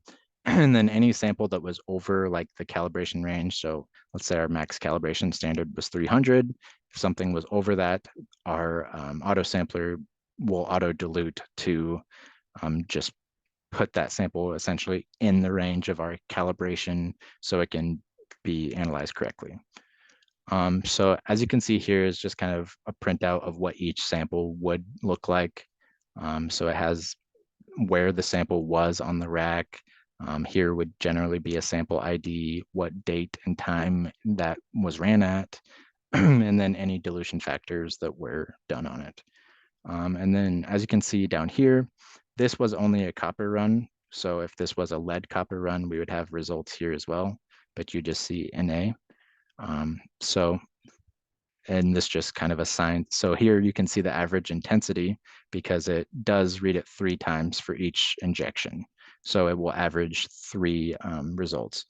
then any sample that was over like the calibration range, so let's say our max calibration standard was 300. If something was over that, our auto sampler will auto dilute to just put that sample essentially in the range of our calibration so it can be analyzed correctly. So as you can see here is just kind of a printout of what each sample would look like. So it has where the sample was on the rack. Here would generally be a sample ID, what date and time that was ran at, and then any dilution factors that were done on it. And then as you can see down here, this was only a copper run. So if this was a lead copper run, we would have results here as well, but you just see Na. And this just kind of assigns, so here you can see the average intensity because it does read it 3 times for each injection. So it will average 3 results.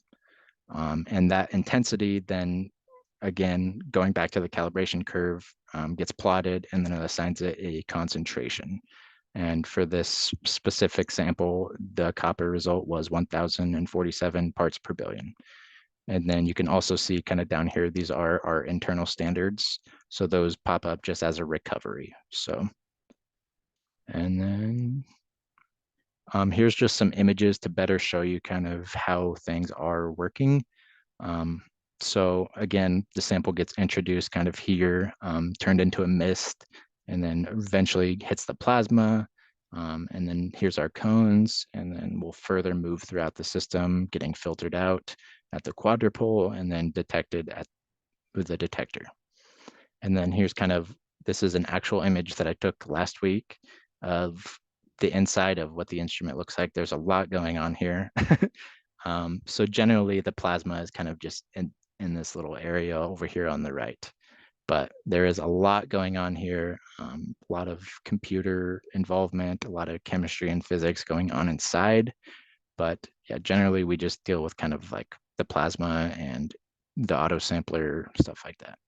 And that intensity then, again, going back to the calibration curve, gets plotted and then it assigns it a concentration. And for this specific sample, the copper result was 1,047 parts per billion. And then you can also see kind of down here, these are our internal standards. So those pop up just as a recovery. So, and then here's just some images to better show you kind of how things are working. So again, the sample gets introduced kind of here, turned into a mist, and then eventually hits the plasma. And then here's our cones, and then we'll further move throughout the system, getting filtered out at the quadrupole and then detected with the detector. And then here's kind of, this is an actual image that I took last week of the inside of what the instrument looks like. There's a lot going on here. So generally the plasma is kind of just in this little area over here on the right. But there is a lot going on here, a lot of computer involvement, a lot of chemistry and physics going on inside. But yeah, generally we just deal with kind of like the plasma and the auto sampler, stuff like that.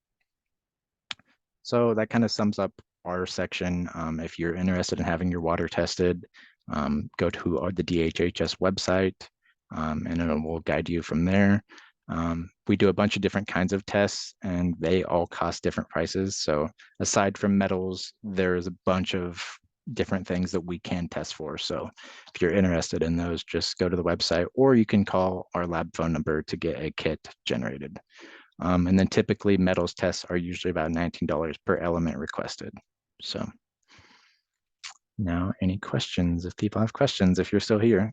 So that kind of sums up our section. If you're interested in having your water tested, go to the DHHS website, and it will guide you from there. We do a bunch of different kinds of tests, and they all cost different prices. So aside from metals, there's a bunch of different things that we can test for. So if you're interested in those, just go to the website, or you can call our lab phone number to get a kit generated. And then typically metals tests are usually about $19 per element requested. So now any questions, if people have questions, if you're still here.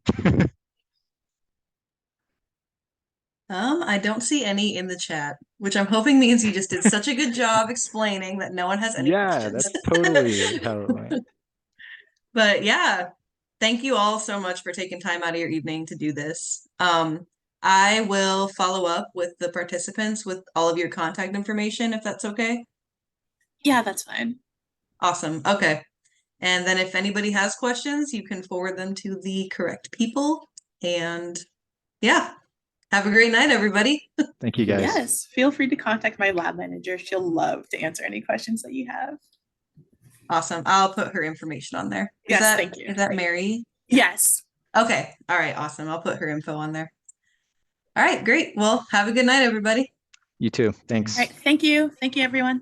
I don't see any in the chat, which I'm hoping means you just did such a good job explaining that no one has any Yeah, questions. that's totally how it went. But yeah, thank you all so much for taking time out of your evening to do this. I will follow up with the participants with all of your contact information, if that's okay. Yeah, that's fine. Awesome. Okay. And then if anybody has questions, you can forward them to the correct people. And yeah, have a great night, everybody. Thank you, guys. Yes, feel free to contact my lab manager. She'll love to answer any questions that you have. Awesome. I'll put her information on there. Yes, thank you. Is that Mary? Yes. Okay. All right. Awesome. I'll put her info on there. All right. Great. Well, have a good night, everybody. You too. Thanks. All right. Thank you. Thank you, everyone.